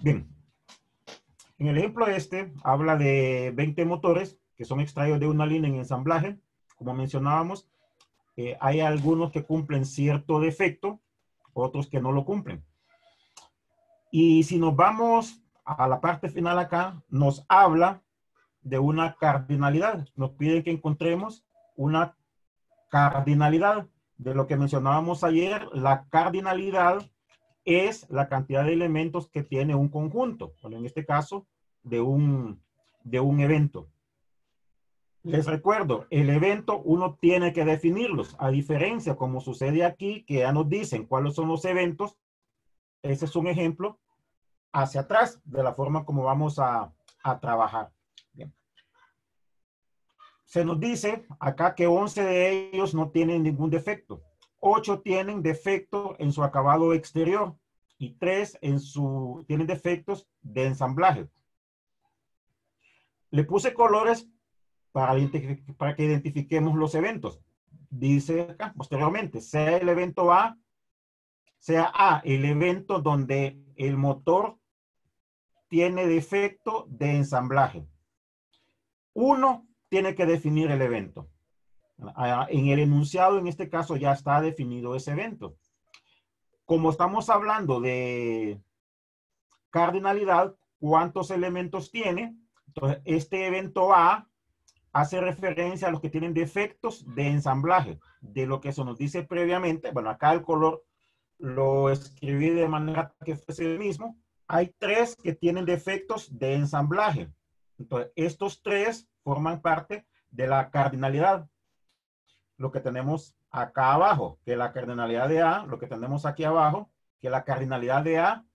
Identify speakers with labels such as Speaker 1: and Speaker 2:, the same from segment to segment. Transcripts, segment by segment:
Speaker 1: Bien, en el ejemplo este habla de 20 motores que son extraídos de una línea en ensamblaje. Como mencionábamos, hay algunos que cumplen cierto defecto, otros que no lo cumplen. Y si nos vamos a la parte final acá, nos habla de una cardinalidad. Nos piden que encontremos una cardinalidad. De lo que mencionábamos ayer, la cardinalidad es la cantidad de elementos que tiene un conjunto. Bueno, en este caso, de un evento. Les recuerdo, el evento uno tiene que definirlos, a diferencia como sucede aquí, que ya nos dicen cuáles son los eventos. Ese es un ejemplo hacia atrás de la forma como vamos a trabajar. Bien. Se nos dice acá que 11 de ellos no tienen ningún defecto. 8 tienen defecto en su acabado exterior y 3 tienen defectos de ensamblaje. Le puse colores para que identifiquemos los eventos. Dice acá posteriormente, sea el evento A, sea A el evento donde el motor tiene defecto de ensamblaje. Uno tiene que definir el evento. En el enunciado, en este caso, ya está definido ese evento. Como estamos hablando de cardinalidad, ¿cuántos elementos tiene? Entonces, este evento A hace referencia a los que tienen defectos de ensamblaje, de lo que se nos dice previamente. Bueno, acá el color lo escribí de manera que fuese el mismo. Hay 3 que tienen defectos de ensamblaje. Entonces, estos 3 forman parte de la cardinalidad. Lo que tenemos acá abajo, que la cardinalidad de A, lo que tenemos aquí abajo, que la cardinalidad de A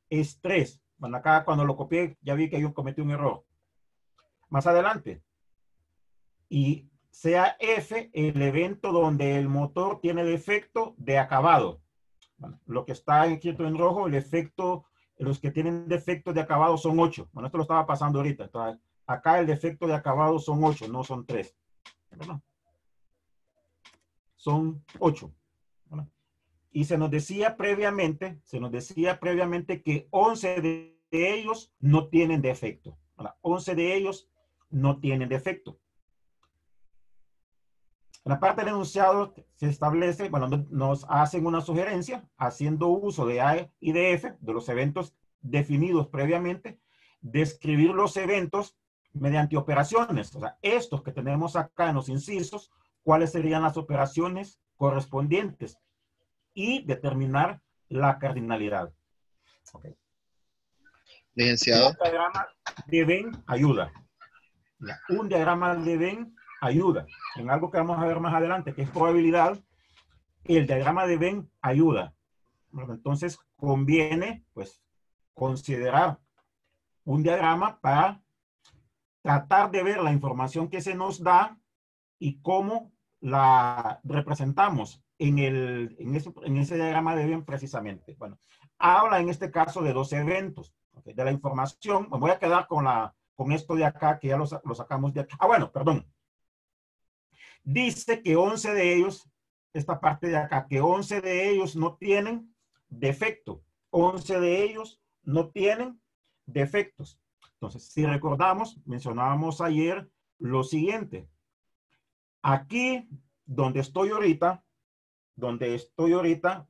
Speaker 1: es 3. Bueno, acá cuando lo copié ya vi que yo cometí un error. Más adelante. Y sea F el evento donde el motor tiene defecto de acabado. Bueno, lo que está escrito en rojo, el efecto, los que tienen defecto de acabado son 8. Bueno, esto lo estaba pasando ahorita. Entonces, acá el defecto de acabado son 8, no son 3. ¿Verdad? Son 8. ¿Verdad? Y se nos decía previamente que 11 de ellos no tienen defecto. ¿Verdad? 11 de ellos no tienen defecto. En la parte del enunciado se establece, bueno, nos hacen una sugerencia, haciendo uso de A y de F, de los eventos definidos previamente, describir los eventos mediante operaciones. O sea, estos que tenemos acá en los incisos, cuáles serían las operaciones correspondientes y determinar la cardinalidad. Okay.
Speaker 2: Licenciado.
Speaker 1: Un diagrama de Venn ayuda. Un diagrama de Venn ayuda. En algo que vamos a ver más adelante, que es probabilidad, el diagrama de Venn ayuda. Entonces, conviene, pues, considerar un diagrama para tratar de ver la información que se nos da y cómo la representamos en ese diagrama de Venn precisamente. Bueno, habla en este caso de 2 eventos. ¿Okay? De la información, me voy a quedar con esto de acá, que ya lo sacamos de acá. Ah, bueno, perdón. Dice que 11 de ellos, esta parte de acá, que 11 de ellos no tienen defecto. 11 de ellos no tienen defectos. Entonces, si recordamos, mencionábamos ayer lo siguiente. Aquí, donde estoy ahorita,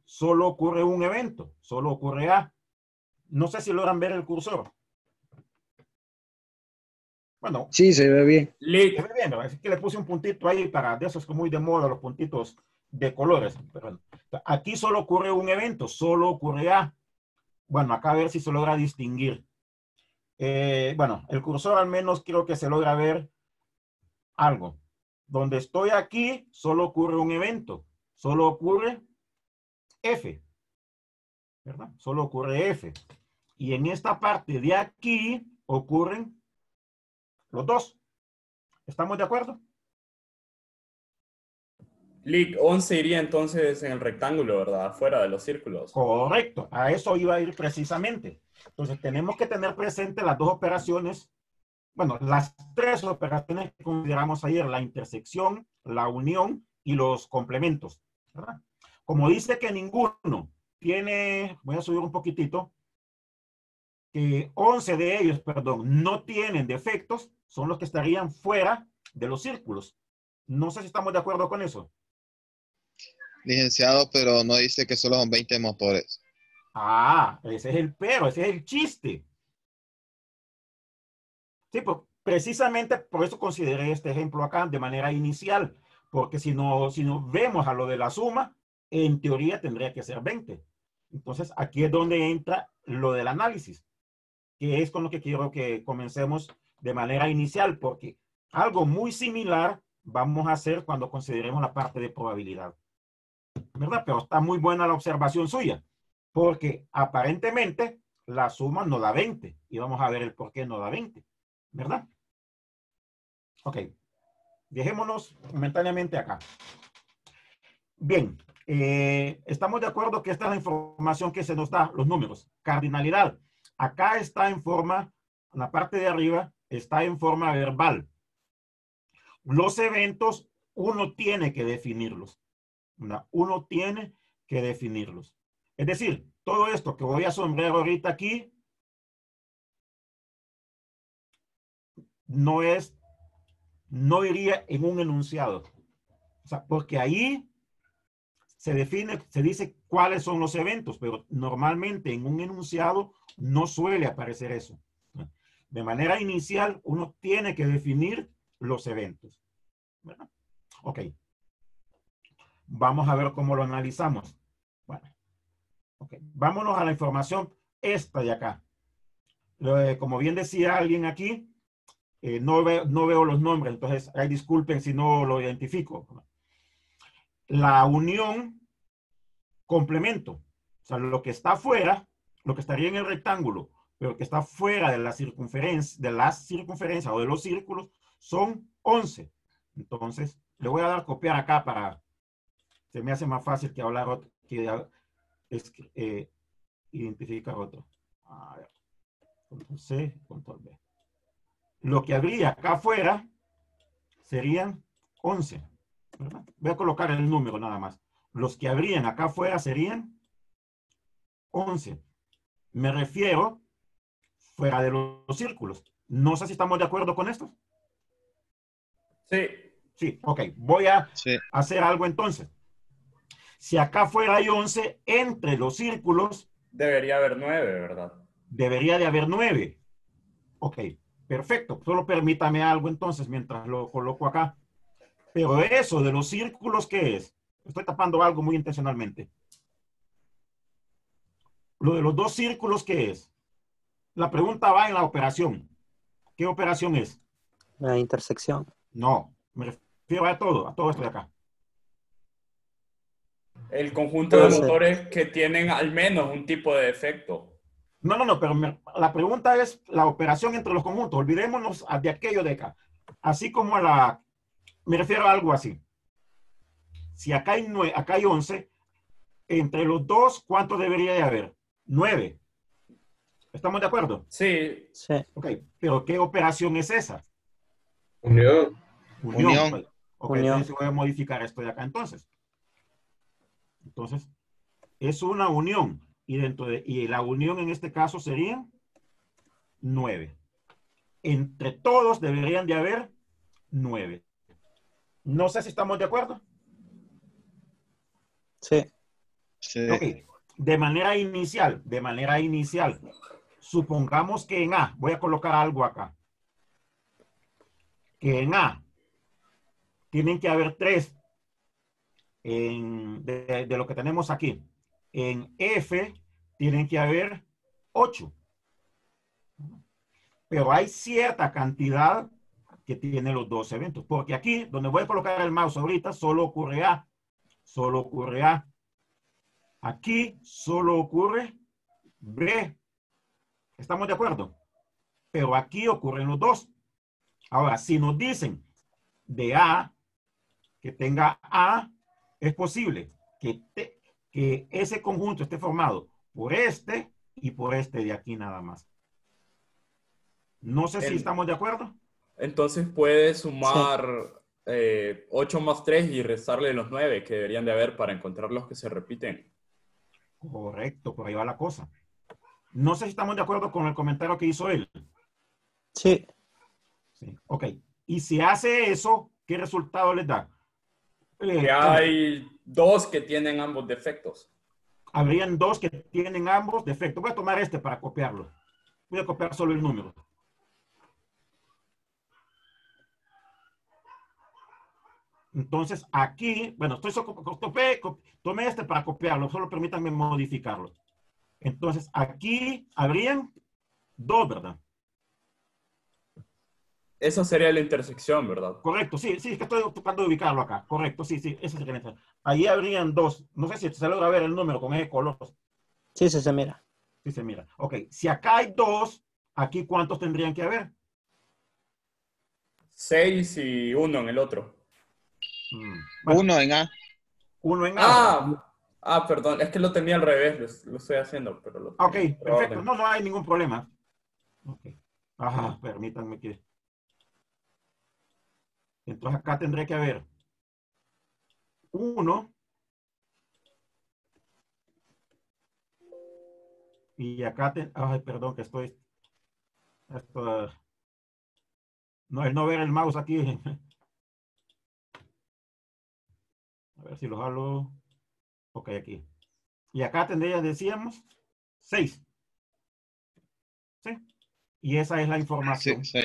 Speaker 1: solo ocurre un evento, solo ocurre A. No sé si logran ver el cursor. Bueno.
Speaker 2: Sí, se ve bien.
Speaker 1: Se ve bien, ¿verdad? Es que le puse un puntito ahí de esos que muy de moda, los puntitos de colores. Pero aquí solo ocurre un evento, solo ocurre A. Bueno, acá a ver si se logra distinguir. Bueno, el cursor al menos creo que se logra ver algo. Donde estoy aquí, solo ocurre un evento. Solo ocurre F. ¿Verdad? Solo ocurre F. Y en esta parte de aquí ocurren los 2. ¿Estamos de acuerdo?
Speaker 3: Lic, 11 iría entonces en el rectángulo, ¿verdad? Fuera de los círculos.
Speaker 1: Correcto, a eso iba a ir precisamente. Entonces tenemos que tener presente las 2 operaciones, bueno, las 3 operaciones que consideramos ayer, la intersección, la unión y los complementos, ¿verdad? Como dice que ninguno tiene, voy a subir un poquitito, 11 de ellos, perdón, no tienen defectos, son los que estarían fuera de los círculos. No sé si estamos de acuerdo con eso.
Speaker 2: Licenciado, pero no dice que solo son 20 motores.
Speaker 1: Ah, ese es el pero, ese es el chiste. Sí, pues precisamente por eso consideré este ejemplo acá de manera inicial, porque si no vemos a lo de la suma, en teoría tendría que ser 20. Entonces, aquí es donde entra lo del análisis, que es con lo que quiero que comencemos de manera inicial, porque algo muy similar vamos a hacer cuando consideremos la parte de probabilidad, ¿verdad? Pero está muy buena la observación suya, porque aparentemente la suma no da 20, y vamos a ver el por qué no da 20, ¿verdad? Ok, dejémonos momentáneamente acá. Bien, estamos de acuerdo que esta es la información que se nos da, los números. Cardinalidad. Acá está en forma, en la parte de arriba, está en forma verbal. Los eventos, uno tiene que definirlos. ¿No? Uno tiene que definirlos. Es decir, todo esto que voy a sombrear ahorita aquí, no iría en un enunciado. O sea, porque ahí se define, se dice cuáles son los eventos, pero normalmente en un enunciado no suele aparecer eso. De manera inicial, uno tiene que definir los eventos, ¿verdad? Ok. Vamos a ver cómo lo analizamos. Bueno, ok. Vámonos a la información esta de acá. Como bien decía alguien aquí, no veo los nombres, entonces ahí disculpen si no lo identifico. La unión complemento. O sea, lo que está afuera, lo que estaría en el rectángulo, pero que está fuera de la circunferencia o de los círculos, son 11. Entonces, le voy a dar copiar acá para, se me hace más fácil que hablar otro, identificar otro. A ver, control C, control B. Lo que habría acá afuera serían 11, ¿verdad? Voy a colocar el número nada más. Los que habrían acá afuera serían 11. Me refiero fuera de los círculos. No sé si estamos de acuerdo con esto.
Speaker 3: Sí,
Speaker 1: Sí, ok. Voy a
Speaker 2: Sí.
Speaker 1: hacer algo entonces. Si acá fuera hay 11, entre los círculos
Speaker 3: debería haber 9, ¿verdad?
Speaker 1: debería de haber 9. Ok, perfecto. Solo permítame algo entonces mientras lo coloco acá. Pero eso de los círculos, ¿qué es? Estoy tapando algo muy intencionalmente. Lo de los dos círculos, ¿qué es? La pregunta va en la operación. ¿Qué operación es?
Speaker 4: La intersección.
Speaker 1: No, me refiero a todo esto de acá.
Speaker 3: El conjunto de
Speaker 4: Puede ser.
Speaker 3: motores que tienen al menos un tipo de defecto.
Speaker 1: No, pero la pregunta es la operación entre los conjuntos. Olvidémonos de aquello de acá. Así como me refiero a algo así. Si acá hay 11, entre los dos, ¿cuánto debería de haber? 9. ¿Estamos de acuerdo?
Speaker 3: Sí,
Speaker 4: Sí.
Speaker 1: Ok, pero ¿qué operación es esa?
Speaker 5: Unión.
Speaker 1: Unión.
Speaker 2: Unión.
Speaker 1: Ok,
Speaker 4: Unión.
Speaker 1: entonces voy a modificar esto de acá entonces. Entonces, es una unión. Y la unión en este caso serían 9. Entre todos deberían de haber 9. No sé si estamos de acuerdo.
Speaker 4: Sí.
Speaker 2: Sí.
Speaker 1: Ok, de manera inicial, supongamos que en A, voy a colocar algo acá, que en A tienen que haber 3 de lo que tenemos aquí. En F tienen que haber 8. Pero hay cierta cantidad que tiene los dos eventos. Porque aquí, donde voy a colocar el mouse ahorita, solo ocurre A. Solo ocurre A. Aquí solo ocurre B. ¿Estamos de acuerdo? Pero aquí ocurren los dos. Ahora, si nos dicen de A, que tenga A, es posible que ese conjunto esté formado por este y por este de aquí nada más. No sé si
Speaker 3: en-
Speaker 1: estamos de acuerdo.
Speaker 3: entonces puedes
Speaker 4: Sí.
Speaker 3: sumar 8 más 3 y restarle los 9 que deberían de haber para encontrar los que se repiten.
Speaker 1: Correcto, por ahí va la cosa. No sé si estamos de acuerdo con el comentario que hizo él.
Speaker 4: Sí.
Speaker 1: Sí. Ok. Y si hace eso, ¿qué resultado les da?
Speaker 3: Que hay dos que tienen ambos defectos.
Speaker 1: Habrían dos que tienen ambos defectos. Voy a tomar este para copiarlo. Voy a copiar solo el número. Entonces, aquí, bueno, tomé este para copiarlo, solo permítanme modificarlo. Entonces, aquí habrían dos, ¿verdad?
Speaker 3: Esa sería la intersección, ¿verdad?
Speaker 1: Correcto, sí, sí, es que estoy tratando de ubicarlo acá. Correcto, sí, sí, ese sería el. Ahí habrían dos. No sé si se logra ver el número con ese color.
Speaker 4: Sí, se mira.
Speaker 1: Sí, se mira. Ok, si acá hay dos, aquí ¿cuántos tendrían que haber?
Speaker 3: 6 y 1 en el otro.
Speaker 1: Bueno,
Speaker 2: Uno en A.
Speaker 1: uno en A, ¿verdad?
Speaker 3: Perdón, es que lo tenía al revés, lo estoy haciendo, pero lo
Speaker 1: Ok,
Speaker 3: tenía en otro
Speaker 1: perfecto.
Speaker 3: orden.
Speaker 1: No, no hay ningún problema. Ok. Ajá, permítanme que. Entonces acá tendría que haber uno y acá ay, perdón que estoy. Esto, no, el no ver el mouse aquí. A ver si lo jalo. Ok, aquí. Y acá tendría, decíamos, 6. ¿Sí? Y esa es la
Speaker 2: Sí,
Speaker 1: información.
Speaker 2: sí.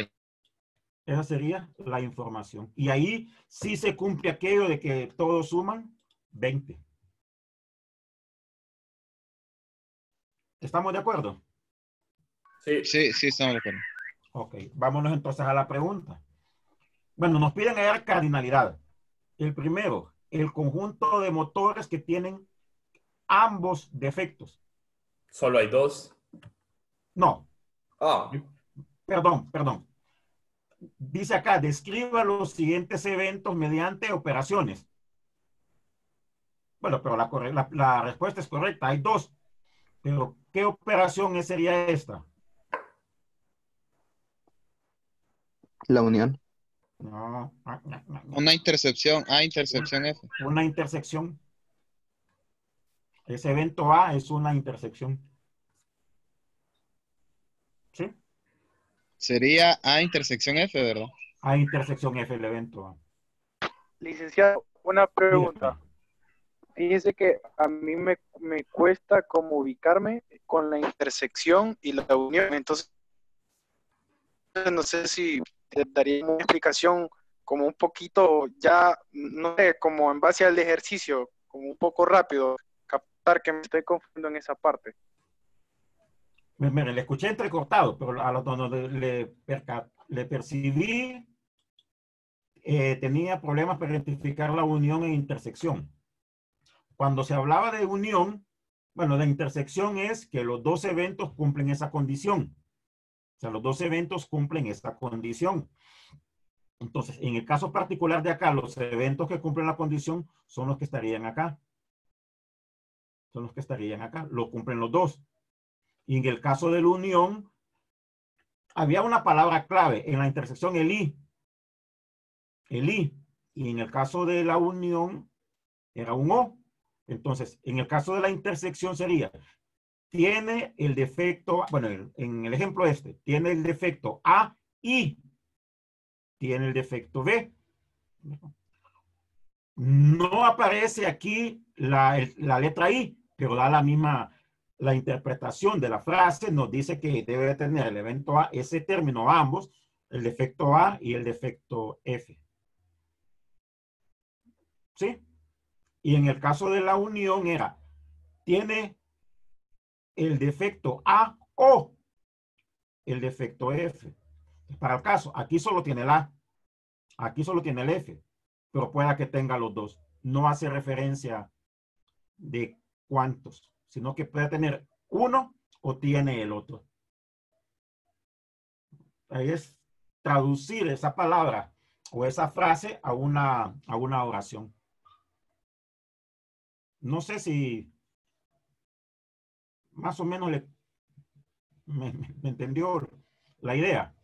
Speaker 1: Esa sería la información. Y ahí sí se cumple aquello de que todos suman 20. ¿Estamos de acuerdo?
Speaker 3: Sí,
Speaker 2: Sí, sí, estamos de acuerdo.
Speaker 1: Ok, vámonos entonces a la pregunta. Bueno, nos piden hallar cardinalidad. El primero, el conjunto de motores que tienen ambos defectos.
Speaker 3: solo hay dos.
Speaker 1: No,
Speaker 3: Ah,
Speaker 1: perdón. Dice acá, describa los siguientes eventos mediante operaciones. Bueno, pero la respuesta es correcta, hay dos. Pero, ¿qué operación sería esta?
Speaker 6: La unión.
Speaker 1: No.
Speaker 2: Una intercepción A, intercepción F.
Speaker 1: Una intersección. Ese evento A es una intersección. ¿Sí?
Speaker 2: Sería A, intersección F, ¿verdad?
Speaker 1: A intersección F el evento A.
Speaker 7: Licenciado, una
Speaker 1: Dígame.
Speaker 7: pregunta. Fíjese que a mí me cuesta como ubicarme con la intersección y la unión. Entonces, no sé si te daría una explicación como un poquito ya, no sé, como en base al ejercicio, como un poco rápido, captar que me estoy confundiendo en esa parte.
Speaker 1: Mire, le escuché entrecortado, pero a lo donde le percibí, tenía problemas para identificar la unión e intersección. Cuando se hablaba de unión, bueno, de intersección es que los dos eventos cumplen esa condición. O sea, los dos eventos cumplen esta condición. Entonces, en el caso particular de acá, los eventos que cumplen la condición son los que estarían acá. Son los que estarían acá. Lo cumplen los dos. Y en el caso de la unión, había una palabra clave en la intersección, el I. El I. Y en el caso de la unión, era un O. Entonces, en el caso de la intersección sería, tiene el defecto, bueno, en el ejemplo este, tiene el defecto A y tiene el defecto B. No aparece aquí la letra I, pero da la misma, la interpretación de la frase nos dice que debe tener el evento A, ese término ambos, el defecto A y el defecto F. ¿Sí? Y en el caso de la unión era, tiene el defecto A o el defecto F. Para el caso, aquí solo tiene el A, aquí solo tiene el F, pero pueda que tenga los dos. No hace referencia de cuántos, sino que puede tener uno o tiene el otro. Ahí es traducir esa palabra o esa frase a una oración. No sé si más o menos me entendió la idea.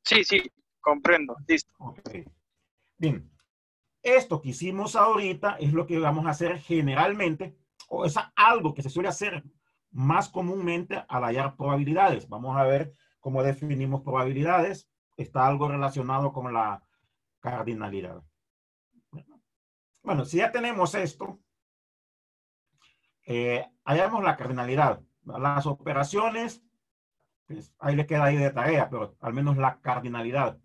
Speaker 7: Sí, sí, comprendo. Listo.
Speaker 1: Okay. Bien, esto que hicimos ahorita es lo que vamos a hacer generalmente, o es algo que se suele hacer más comúnmente al hallar probabilidades. Vamos a ver cómo definimos probabilidades. Está algo relacionado con la cardinalidad. Bueno, si ya tenemos esto, hallamos la cardinalidad. Las operaciones, pues, ahí le queda ahí de tarea, pero al menos la cardinalidad.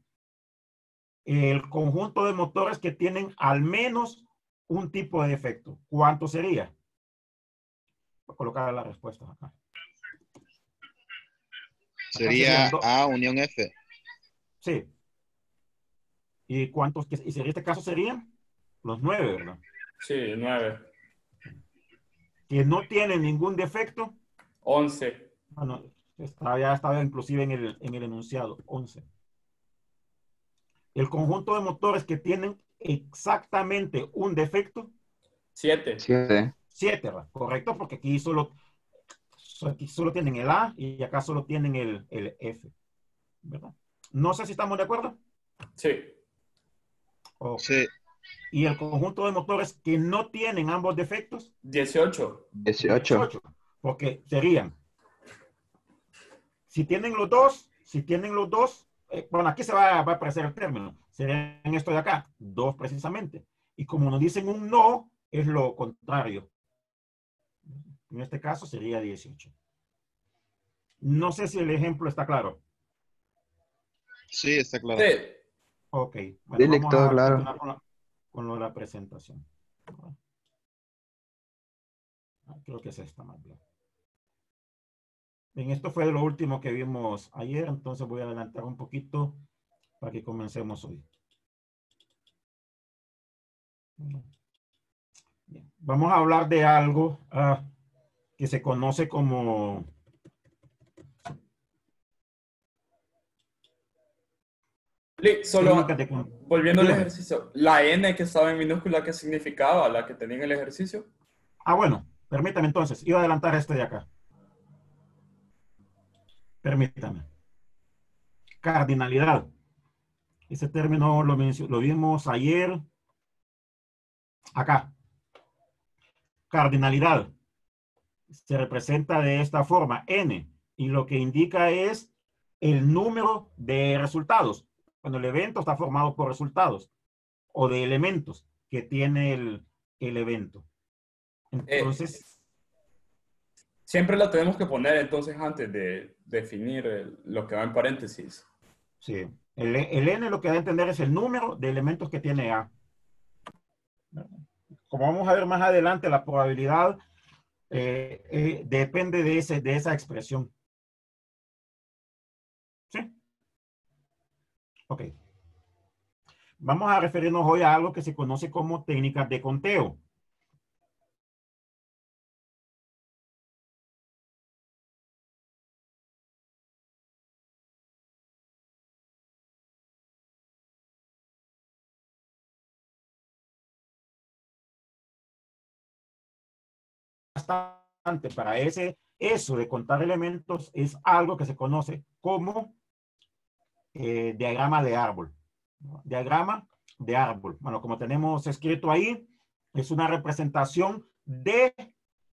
Speaker 1: El conjunto de motores que tienen al menos un tipo de defecto. ¿Cuánto sería? Voy a colocar las respuestas acá.
Speaker 2: Sería
Speaker 1: serían dos.
Speaker 2: A unión F.
Speaker 1: Sí. ¿Y cuántos? Y en este caso serían los 9, ¿verdad?
Speaker 3: Sí, 9.
Speaker 1: Que no tienen ningún defecto.
Speaker 3: 11.
Speaker 1: Bueno, ya estaba inclusive en el enunciado, 11. El conjunto de motores que tienen exactamente un defecto.
Speaker 3: 7.
Speaker 6: 7.
Speaker 1: 7, ¿verdad? Correcto, porque aquí solo tienen el A y acá solo tienen el F, ¿verdad? No sé si estamos de acuerdo.
Speaker 3: Sí.
Speaker 1: Okay.
Speaker 2: Sí.
Speaker 1: Y el conjunto de motores que no tienen ambos defectos.
Speaker 3: 18.
Speaker 6: 18.
Speaker 1: Porque serían, si tienen los dos, bueno, aquí se va a aparecer el término, serían esto de acá, 2 precisamente. Y como nos dicen un no, es lo contrario. En este caso sería 18. No sé si el ejemplo está claro.
Speaker 2: Sí, está claro.
Speaker 3: Sí.
Speaker 1: Ok, bueno,
Speaker 6: Dile,
Speaker 1: vamos
Speaker 6: todo
Speaker 1: a
Speaker 6: claro.
Speaker 1: continuar con lo de la presentación. Creo que es esta más bien. Bien, esto fue lo último que vimos ayer, entonces voy a adelantar un poquito para que comencemos hoy. Bien. Vamos a hablar de algo que se conoce como
Speaker 3: Solo
Speaker 1: técnicas de...
Speaker 3: volviendo al
Speaker 1: Dígame.
Speaker 3: ejercicio, la N que estaba en minúscula, ¿qué significaba? La que tenía en el ejercicio.
Speaker 1: Bueno, permítame entonces, iba a adelantar este de acá. Permítame. Cardinalidad. Ese término lo vimos ayer. Acá. Cardinalidad. Se representa de esta forma, N. Y lo que indica es el número de resultados. Cuando el evento está formado por resultados o de elementos que tiene el evento. Entonces...
Speaker 3: Siempre la tenemos que poner entonces antes de definir lo que va en paréntesis.
Speaker 1: Sí. El N lo que da a entender es el número de elementos que tiene A. Como vamos a ver más adelante, la probabilidad depende de esa expresión. ¿Sí? Ok. Vamos a referirnos hoy a algo que se conoce como técnicas de conteo. Bastante para eso de contar elementos es algo que se conoce como diagrama de árbol. ¿No? Diagrama de árbol. Bueno, como tenemos escrito ahí, es una representación de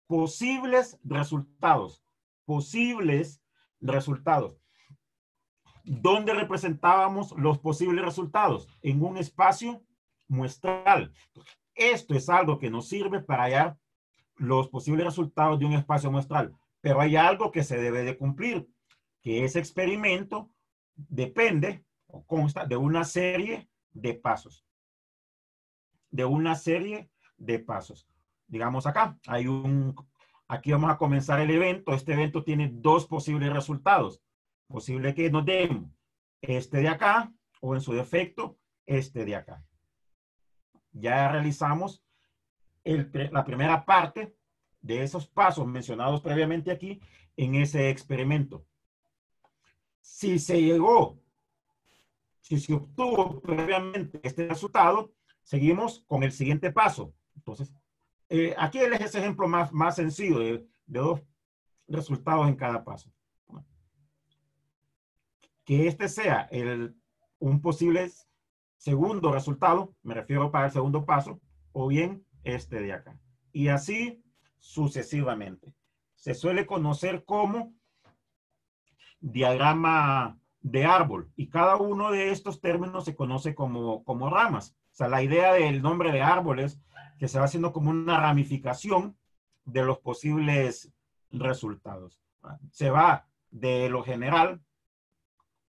Speaker 1: posibles resultados. Posibles resultados. ¿Dónde representábamos los posibles resultados? En un espacio muestral. Esto es algo que nos sirve para hallar los posibles resultados de un espacio muestral. Pero hay algo que se debe de cumplir, que ese experimento depende o consta de una serie de pasos. De una serie de pasos. Digamos acá, aquí vamos a comenzar el evento. Este evento tiene 2 posibles resultados. Posible que nos den este de acá o en su defecto este de acá. Ya realizamos la primera parte de esos pasos mencionados previamente aquí en ese experimento. Si se obtuvo previamente este resultado, seguimos con el siguiente paso. Entonces, aquí es ese ejemplo más sencillo de 2 resultados en cada paso. Que este sea un posible segundo resultado, me refiero para el segundo paso, o bien este de acá. Y así sucesivamente. se suele conocer como diagrama de árbol, y cada uno de estos términos se conoce como ramas. O sea, la idea del nombre de árbol es que se va haciendo como una ramificación de los posibles resultados. Se va de lo general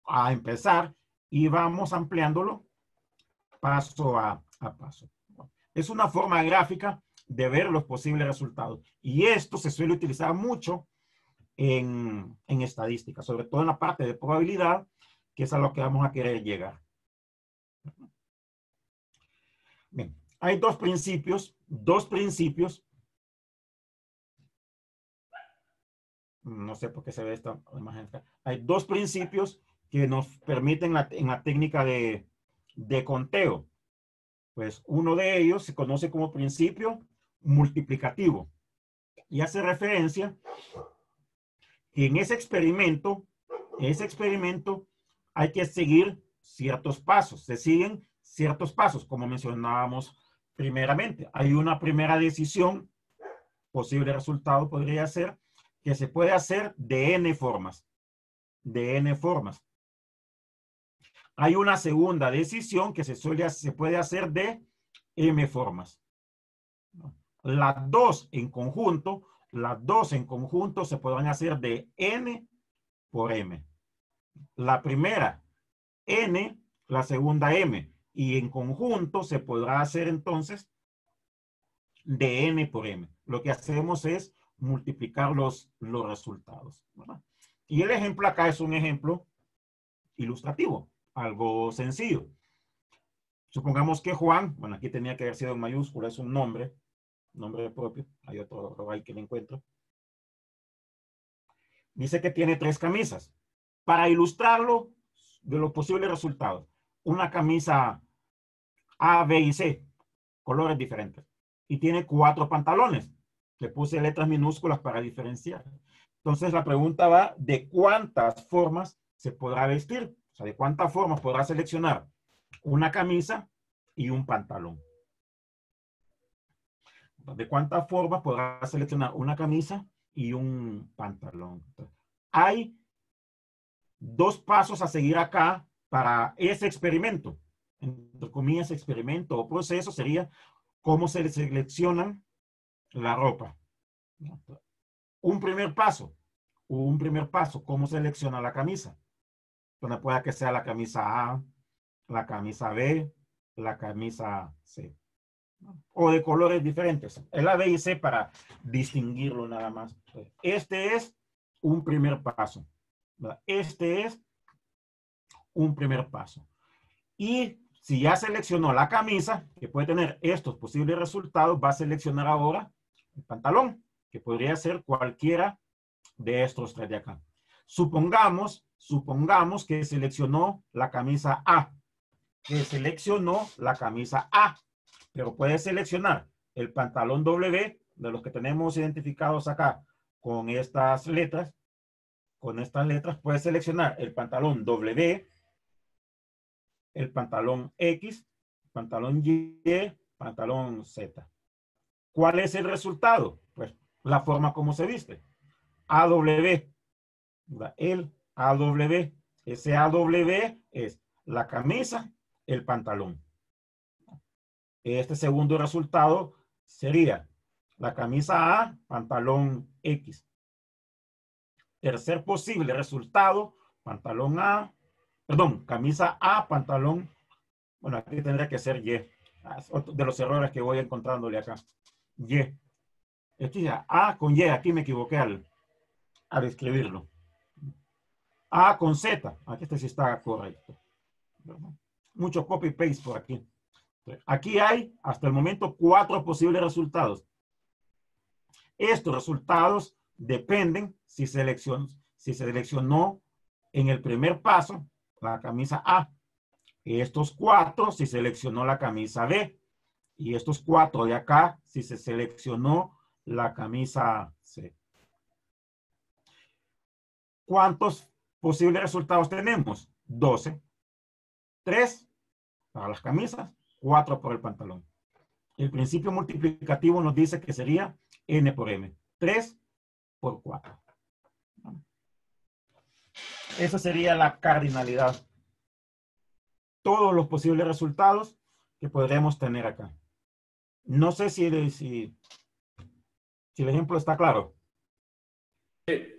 Speaker 1: a empezar y vamos ampliándolo paso a paso. Es una forma gráfica de ver los posibles resultados. Y esto se suele utilizar mucho en estadística, sobre todo en la parte de probabilidad, que es a lo que vamos a querer llegar. Bien, hay dos principios, no sé por qué se ve esta imagen acá. Hay dos principios que nos permiten en la técnica de conteo. Pues uno de ellos se conoce como principio multiplicativo y hace referencia que en ese experimento hay que seguir ciertos pasos. Se siguen ciertos pasos, como mencionábamos primeramente. Hay una primera decisión, posible resultado podría ser, que se puede hacer de n formas. Hay una segunda decisión que se puede hacer de m formas. Las dos en conjunto se podrán hacer de n por m. La primera n, la segunda m, y en conjunto se podrá hacer entonces de n por m. Lo que hacemos es multiplicar los resultados, ¿verdad? Y el ejemplo acá es un ejemplo ilustrativo, algo sencillo. Supongamos que Juan, bueno, aquí tenía que haber sido en mayúscula, es un nombre propio, hay otro ahí que le encuentro. Dice que tiene 3 camisas. Para ilustrarlo de los posibles resultados, una camisa A, B y C, colores diferentes. Y tiene 4 pantalones. Le puse letras minúsculas para diferenciar. Entonces la pregunta va de cuántas formas se podrá vestir. O sea, de cuántas formas podrá seleccionar una camisa y un pantalón. De cuántas formas podrá seleccionar una camisa y un pantalón. Hay 2 pasos a seguir acá para ese experimento. Entre comillas, experimento o proceso sería cómo se seleccionan la ropa. Un primer paso, cómo selecciona la camisa. Donde pueda que sea la camisa A, la camisa B, la camisa C. O de colores diferentes. El A, B y C para distinguirlo nada más. Este es un primer paso. Este es un primer paso. Y si ya seleccionó la camisa, que puede tener estos posibles resultados, va a seleccionar ahora el pantalón, que podría ser cualquiera de estos 3 de acá. Supongamos que seleccionó la camisa A. Pero puede seleccionar el pantalón W, de los que tenemos identificados acá con estas letras. Puede seleccionar el pantalón W, el pantalón X, pantalón Y, pantalón Z. ¿Cuál es el resultado? Pues la forma como se viste. AW. El AW. Ese AW es la camisa, el pantalón. Este segundo resultado sería la camisa A, pantalón X. Tercer posible resultado, camisa A, pantalón, bueno, aquí tendría que ser Y. Es otro de los errores que voy encontrándole acá. Y. Esto ya A con Y, aquí me equivoqué al escribirlo. A con Z, aquí este sí está correcto. Mucho copy-paste por aquí. Aquí hay, hasta el momento, 4 posibles resultados. Estos resultados dependen si seleccionó en el primer paso la camisa A. Estos 4 si seleccionó la camisa B. Y estos 4 de acá si se seleccionó la camisa C. ¿Cuántos posibles resultados tenemos? 12. 3 para las camisas, 4 por el pantalón. El principio multiplicativo nos dice que sería n por m. 3 por 4. Esa sería la cardinalidad. Todos los posibles resultados que podremos tener acá. No sé si el ejemplo está claro.
Speaker 2: Sí.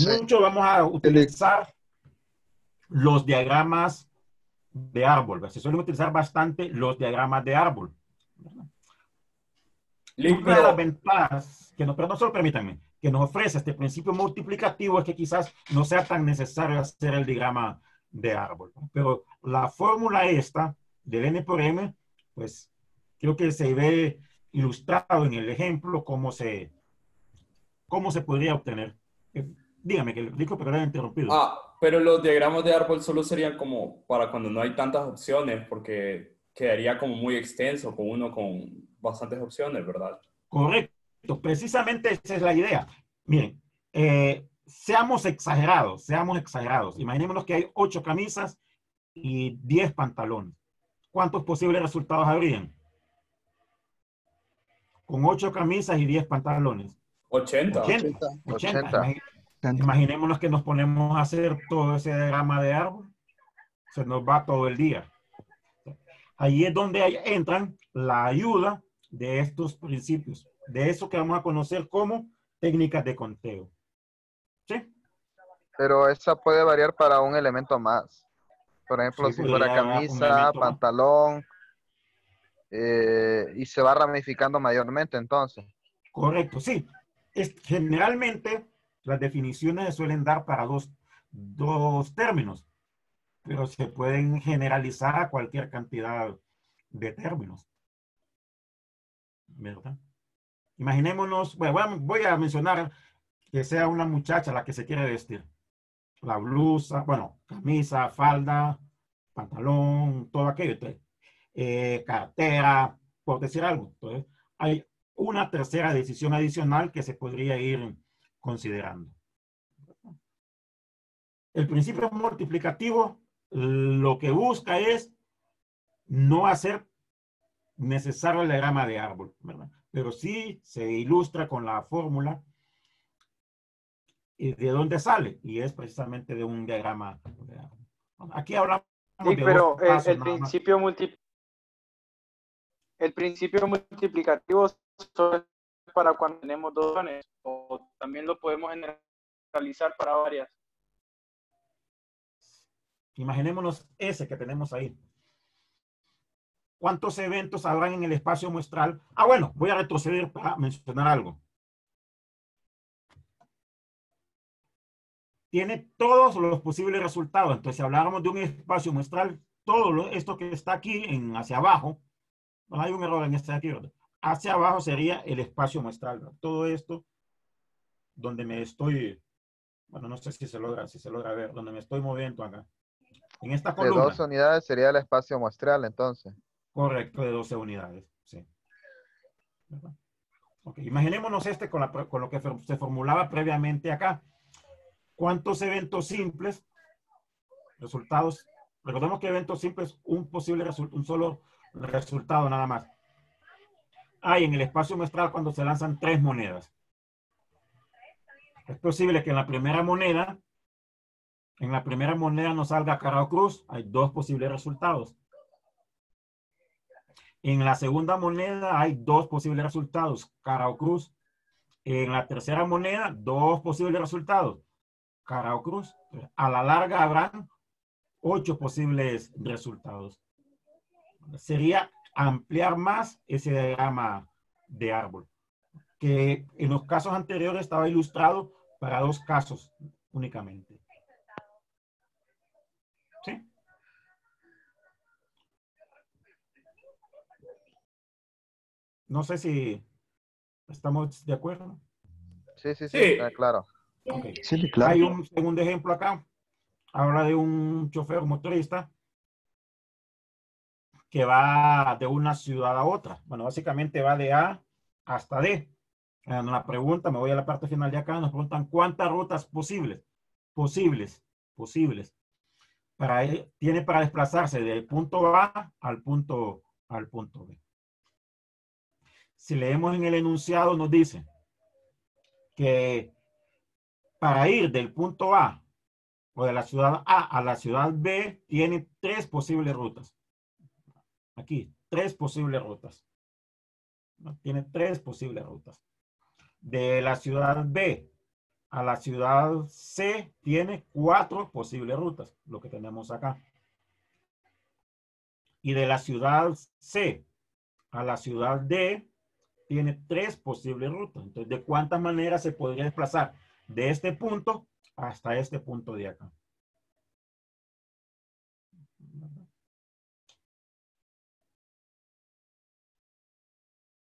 Speaker 1: Mucho vamos a utilizar los diagramas de árbol. Se suelen utilizar bastante los diagramas de árbol.
Speaker 3: Lick,
Speaker 1: Una de las
Speaker 3: pero
Speaker 1: ventajas que nos, pero no solo permítanme, que nos ofrece este principio multiplicativo es que quizás no sea tan necesario hacer el diagrama de árbol. Pero la fórmula esta del n por m, pues creo que se ve ilustrado en el ejemplo cómo se podría obtener. Dígame que le explico, pero lo he interrumpido.
Speaker 3: pero los diagramas de árbol solo serían como para cuando no hay tantas opciones, porque quedaría como muy extenso con uno con bastantes opciones, ¿verdad?
Speaker 1: Correcto, precisamente esa es la idea. Miren, seamos exagerados. Imaginémonos que hay 8 camisas y 10 pantalones. ¿Cuántos posibles resultados habrían? Con 8 camisas y 10 pantalones.
Speaker 3: 80.
Speaker 1: 80. Imaginémonos que nos ponemos a hacer todo ese diagrama de árbol. Se nos va todo el día. Ahí es donde entran la ayuda de estos principios, de eso que vamos a conocer como técnicas de conteo. ¿Sí?
Speaker 8: Pero esa puede variar para un elemento más. Por ejemplo,
Speaker 1: Sí,
Speaker 8: si fuera
Speaker 1: podría un
Speaker 8: camisa,
Speaker 1: elemento más.
Speaker 8: pantalón, y se va ramificando mayormente entonces.
Speaker 1: Correcto, sí. Generalmente las definiciones se suelen dar para dos términos, pero se pueden generalizar a cualquier cantidad de términos. ¿Verdad? Imaginémonos, bueno, voy a mencionar que sea una muchacha la que se quiere vestir. La blusa, bueno, camisa, falda, pantalón, todo aquello. Entonces, cartera, por decir algo. Entonces, hay una tercera decisión adicional que se podría ir considerando. El principio multiplicativo lo que busca es no hacer necesario el diagrama de árbol, ¿verdad? Pero sí se ilustra con la fórmula y de dónde sale, y es precisamente de un diagrama de árbol. Aquí hablamos
Speaker 7: Sí,
Speaker 1: de
Speaker 7: pero
Speaker 1: dos pasos
Speaker 7: el
Speaker 1: nada más.
Speaker 7: principio multiplicativo solo es para cuando tenemos dos opciones, o también lo podemos generalizar para varias.
Speaker 1: Imaginémonos ese que tenemos ahí. ¿Cuántos eventos habrán en el espacio muestral? Bueno, voy a retroceder para mencionar algo. Tiene todos los posibles resultados. Entonces, si habláramos de un espacio muestral, todo esto que está aquí hacia abajo, no hay un error en este de aquí, ¿verdad? Hacia abajo sería el espacio muestral, ¿verdad? Todo esto donde me estoy, bueno, no sé si se logra ver, donde me estoy moviendo acá. En esta
Speaker 8: De
Speaker 1: columna.
Speaker 8: 12 unidades sería el espacio muestral entonces.
Speaker 1: Correcto, de 12 unidades, sí. ¿Verdad? Ok, imaginémonos con lo que se formulaba previamente acá. ¿Cuántos eventos simples, resultados? Recordemos que eventos simples, un solo resultado nada más. Hay en el espacio muestral cuando se lanzan 3 monedas. Es posible que en la primera moneda nos salga cara o cruz. Hay 2 posibles resultados. En la segunda moneda hay 2 posibles resultados, cara o cruz. En la tercera moneda, 2 posibles resultados, cara o cruz. A la larga habrán 8 posibles resultados. Sería ampliar más ese diagrama de árbol, que en los casos anteriores estaba ilustrado para 2 casos únicamente. ¿Sí? No sé si estamos de acuerdo.
Speaker 8: Sí,
Speaker 3: Sí.
Speaker 8: está claro.
Speaker 1: Okay.
Speaker 6: Sí, claro.
Speaker 1: Hay un segundo ejemplo acá. Habla de un chofer motorista que va de una ciudad a otra. Bueno, básicamente va de A hasta D. En la pregunta, me voy a la parte final de acá, nos preguntan cuántas rutas posibles. Tiene para desplazarse del punto A al punto B. Si leemos en el enunciado, nos dice, que para ir del punto A o de la ciudad A a la ciudad B tiene 3 posibles rutas. Aquí, 3 posibles rutas. ¿No? Tiene 3 posibles rutas. De la ciudad B a la ciudad C tiene 4 posibles rutas, lo que tenemos acá. Y de la ciudad C a la ciudad D tiene 3 posibles rutas. Entonces, ¿de cuántas maneras se podría desplazar de este punto hasta este punto de acá?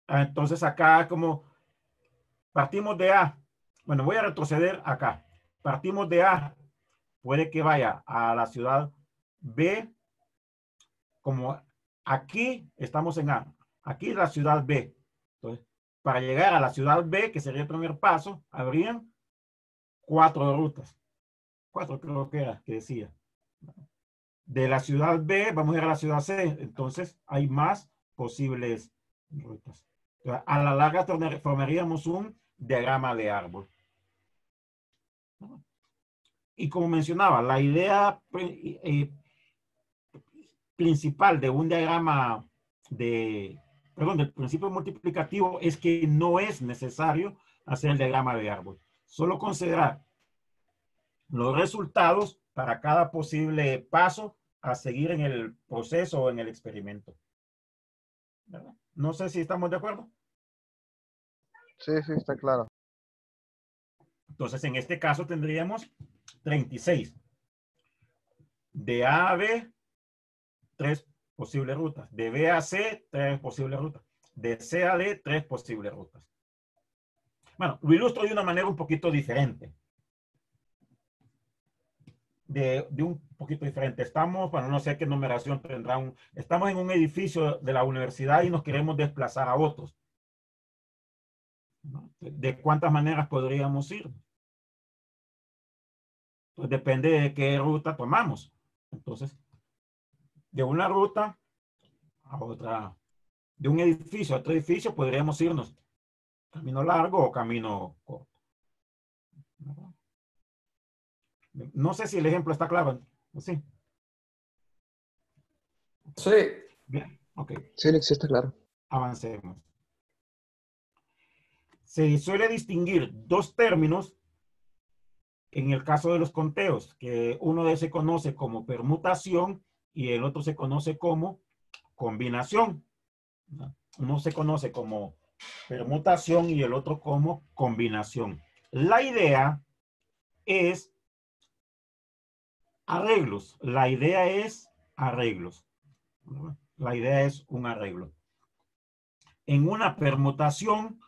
Speaker 1: Entonces acá como partimos de A. Bueno, voy a retroceder acá. Partimos de A. Puede que vaya a la ciudad B. Como aquí estamos en A. Aquí es la ciudad B. Entonces, para llegar a la ciudad B, que sería el primer paso, habrían 4 rutas. 4 creo que era, que decía. De la ciudad B, vamos a ir a la ciudad C. Entonces, hay más posibles rutas. Entonces, a la larga formaríamos un diagrama de árbol. Y como mencionaba, la idea principal de un diagrama del principio multiplicativo es que no es necesario hacer el diagrama de árbol. Solo considerar los resultados para cada posible paso a seguir en el proceso o en el experimento. ¿Verdad? No sé si estamos de acuerdo.
Speaker 8: Sí, sí, está claro.
Speaker 1: Entonces, en este caso tendríamos 36. De A a B, 3 posibles rutas. De B a C, 3 posibles rutas. De C a D, 3 posibles rutas. Bueno, lo ilustro de una manera un poquito diferente. De un poquito diferente. Estamos, bueno, no sé qué numeración tendrá estamos en un edificio de la universidad y nos queremos desplazar a otros. ¿No? ¿De cuántas maneras podríamos ir? Pues depende de qué ruta tomamos. Entonces, de una ruta a otra, de un edificio a otro edificio, podríamos irnos camino largo o camino corto. No sé si el ejemplo está claro. ¿Sí?
Speaker 3: Sí.
Speaker 1: Bien, ok.
Speaker 6: Sí, Alex, sí está claro.
Speaker 1: Avancemos. Se suele distinguir 2 términos en el caso de los conteos, que uno de ellos se conoce como permutación y el otro se conoce como combinación. Uno se conoce como permutación y el otro como combinación. La idea es arreglos. La idea es arreglos. La idea es un arreglo. En una permutación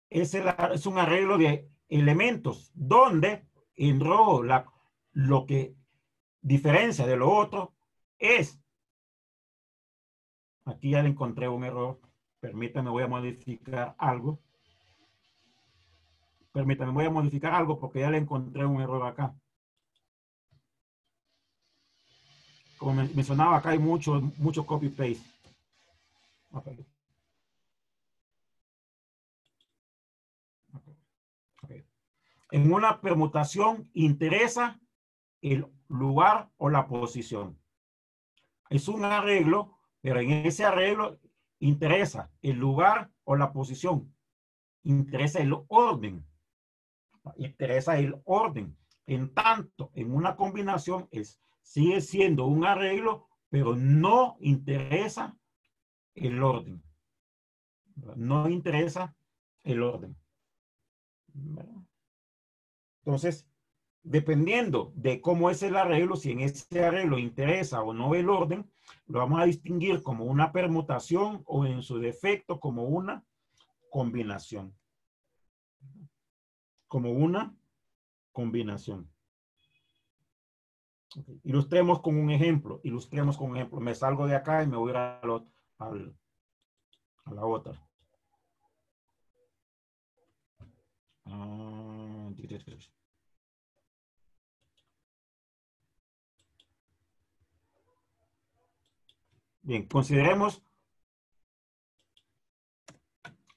Speaker 1: es un arreglo de elementos donde en rojo lo que diferencia de lo otro es, aquí ya le encontré un error, permítanme, voy a modificar algo. Permítanme, voy a modificar algo porque ya le encontré un error acá. Como mencionaba, acá hay mucho copy-paste. Okay. Okay. En una permutación interesa el lugar o la posición. Es un arreglo, pero en ese arreglo interesa el lugar o la posición. Interesa el orden. Interesa el orden. En tanto, en una combinación sigue siendo un arreglo, pero no interesa el orden. No interesa el orden. Entonces, dependiendo de cómo es el arreglo, si en ese arreglo interesa o no el orden, lo vamos a distinguir como una permutación o en su defecto como una combinación. Como una combinación. Okay. Ilustremos con un ejemplo. Ilustremos con un ejemplo. Me salgo de acá y me voy a la otra. Bien, consideremos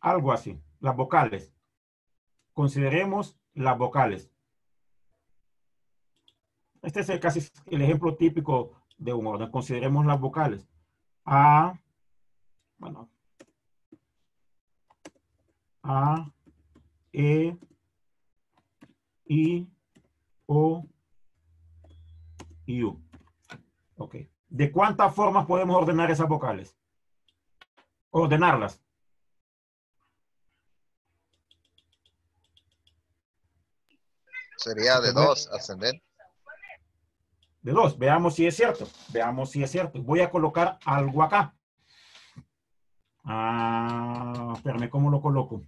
Speaker 1: algo así, las vocales. consideremos las vocales. Este es casi el ejemplo típico de un orden. Consideremos las vocales. A, bueno, A, E, I, O y U. Ok. ¿De cuántas formas podemos ordenar esas vocales? Ordenarlas.
Speaker 2: Sería de 2 ascendente.
Speaker 1: De 2. Veamos si es cierto. Veamos si es cierto. Voy a colocar algo acá. Espérame, ¿cómo lo coloco?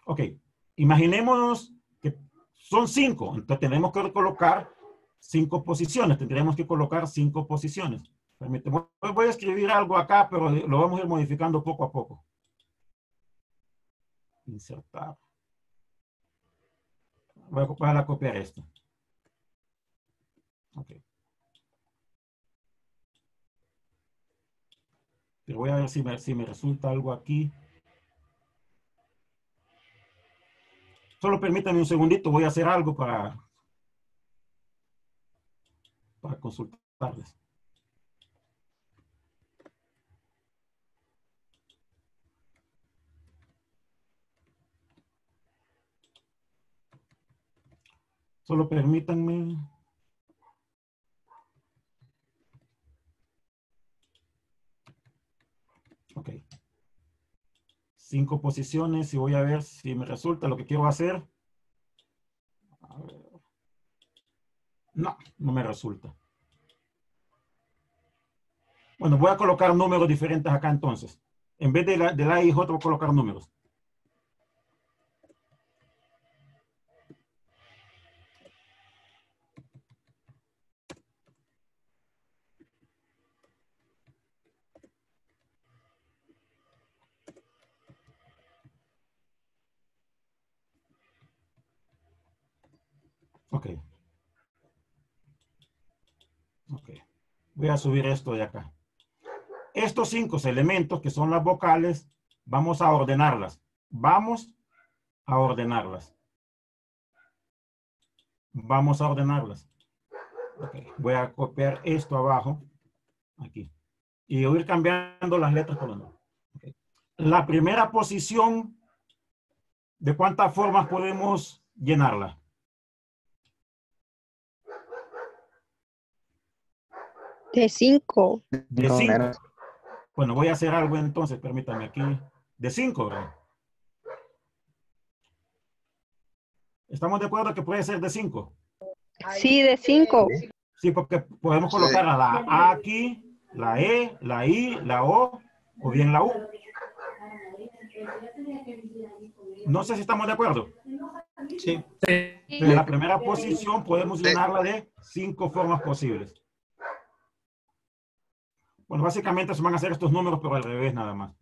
Speaker 1: Ok. Imaginémonos que son 5. Entonces tenemos que colocar 5 posiciones. Tendremos que colocar 5 posiciones. Permíteme. Voy a escribir algo acá, pero lo vamos a ir modificando poco a poco. Insertar. Voy a copiar esto. Ok. Pero voy a ver si me resulta algo aquí. Solo permítanme un segundito, voy a hacer algo para consultarles. Solo permítanme. Ok. 5 posiciones y voy a ver si me resulta lo que quiero hacer. A ver. No, no me resulta. Bueno, voy a colocar números diferentes acá entonces. En vez de la I y J voy a colocar números. Ok. Ok. Voy a subir esto de acá. Estos 5 elementos que son las vocales, vamos a ordenarlas. Vamos a ordenarlas. Vamos a ordenarlas. Okay. Voy a copiar esto abajo, aquí. Y voy a ir cambiando las letras por los nombres. Okay. La primera posición, ¿de cuántas formas podemos llenarla?
Speaker 9: De 5.
Speaker 1: De 5. Bueno, voy a hacer algo entonces, permítame aquí. De 5, ¿verdad? ¿Estamos de acuerdo que puede ser de 5?
Speaker 9: Sí, de 5.
Speaker 1: Sí, porque podemos colocar a la A aquí, la E, la I, la O bien la U. No sé si estamos de acuerdo.
Speaker 4: Sí.
Speaker 1: En la primera posición podemos llenarla de 5 formas posibles. Bueno, básicamente se van a hacer estos números, pero al revés nada más.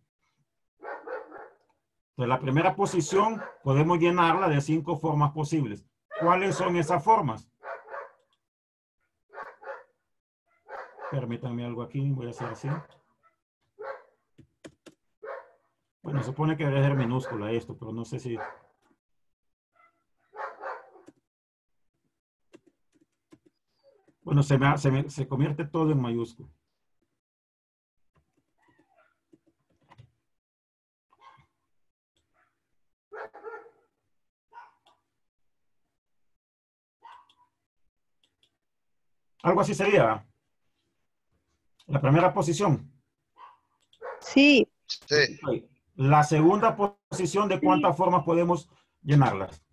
Speaker 1: En la primera posición podemos llenarla de 5 formas posibles. ¿Cuáles son esas formas? Permítanme algo aquí, voy a hacer así. Bueno, supone que debe ser minúscula esto, pero no sé si... Bueno, se convierte todo en mayúscula. Algo así sería. La primera posición.
Speaker 9: Sí.
Speaker 2: Sí.
Speaker 1: La segunda posición, ¿de cuántas formas podemos llenarlas?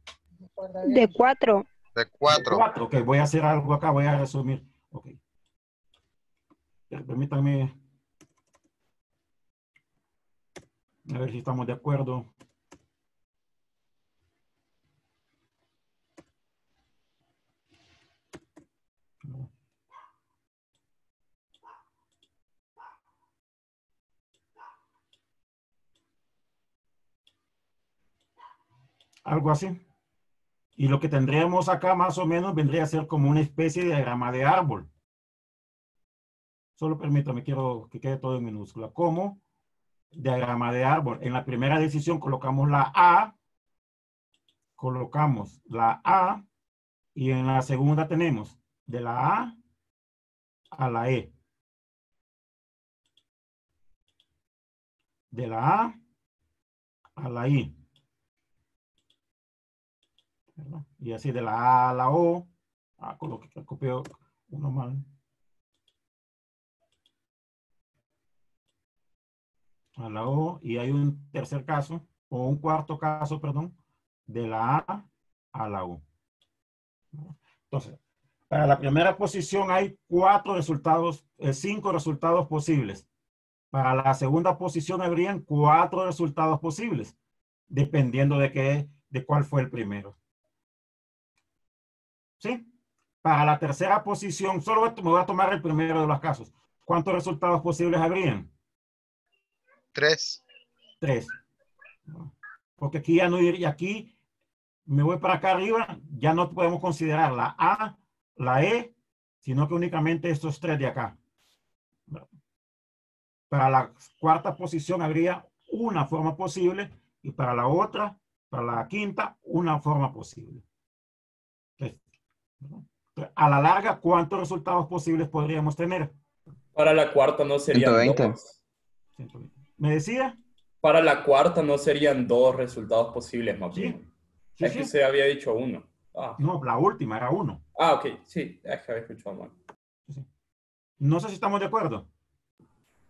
Speaker 9: De 4.
Speaker 2: De 4.
Speaker 1: 4. Ok, voy a hacer algo acá, voy a resumir. Ok. Permítanme. A ver si estamos de acuerdo. Algo así. Y lo que tendríamos acá más o menos vendría a ser como una especie de diagrama de árbol. Solo permítame, quiero que quede todo en minúscula. ¿Cómo? diagrama de árbol. En la primera decisión colocamos la A, y en la segunda tenemos de la A a la E. De la A a la I. ¿Verdad? Y así de la A a la O. Copié uno mal. A la O. Y hay un tercer caso, o un cuarto caso, perdón, de la A a la U. Entonces, para la primera posición hay 5 resultados posibles. Para la segunda posición habrían 4 resultados posibles, dependiendo de cuál fue el primero. ¿Sí? Para la tercera posición, solo me voy a tomar el primero de los casos. ¿Cuántos resultados posibles habrían?
Speaker 2: 3.
Speaker 1: 3. Porque aquí ya no iría, aquí me voy para acá arriba, ya no podemos considerar la A, la E, sino que únicamente estos 3 de acá. Para la cuarta posición habría una forma posible y para la otra, para la quinta, una forma posible. Entonces, a la larga, ¿cuántos resultados posibles podríamos tener?
Speaker 3: Para la cuarta no serían
Speaker 6: 120.
Speaker 3: 2.
Speaker 1: 120. ¿Me decía?
Speaker 3: Para la cuarta no serían 2 resultados posibles, más bien.
Speaker 1: Sí,
Speaker 3: Es que se había dicho 1.
Speaker 1: No, la última era 1.
Speaker 3: Ok. Sí, es que había escuchado mal.
Speaker 1: Sí. No sé si estamos de acuerdo.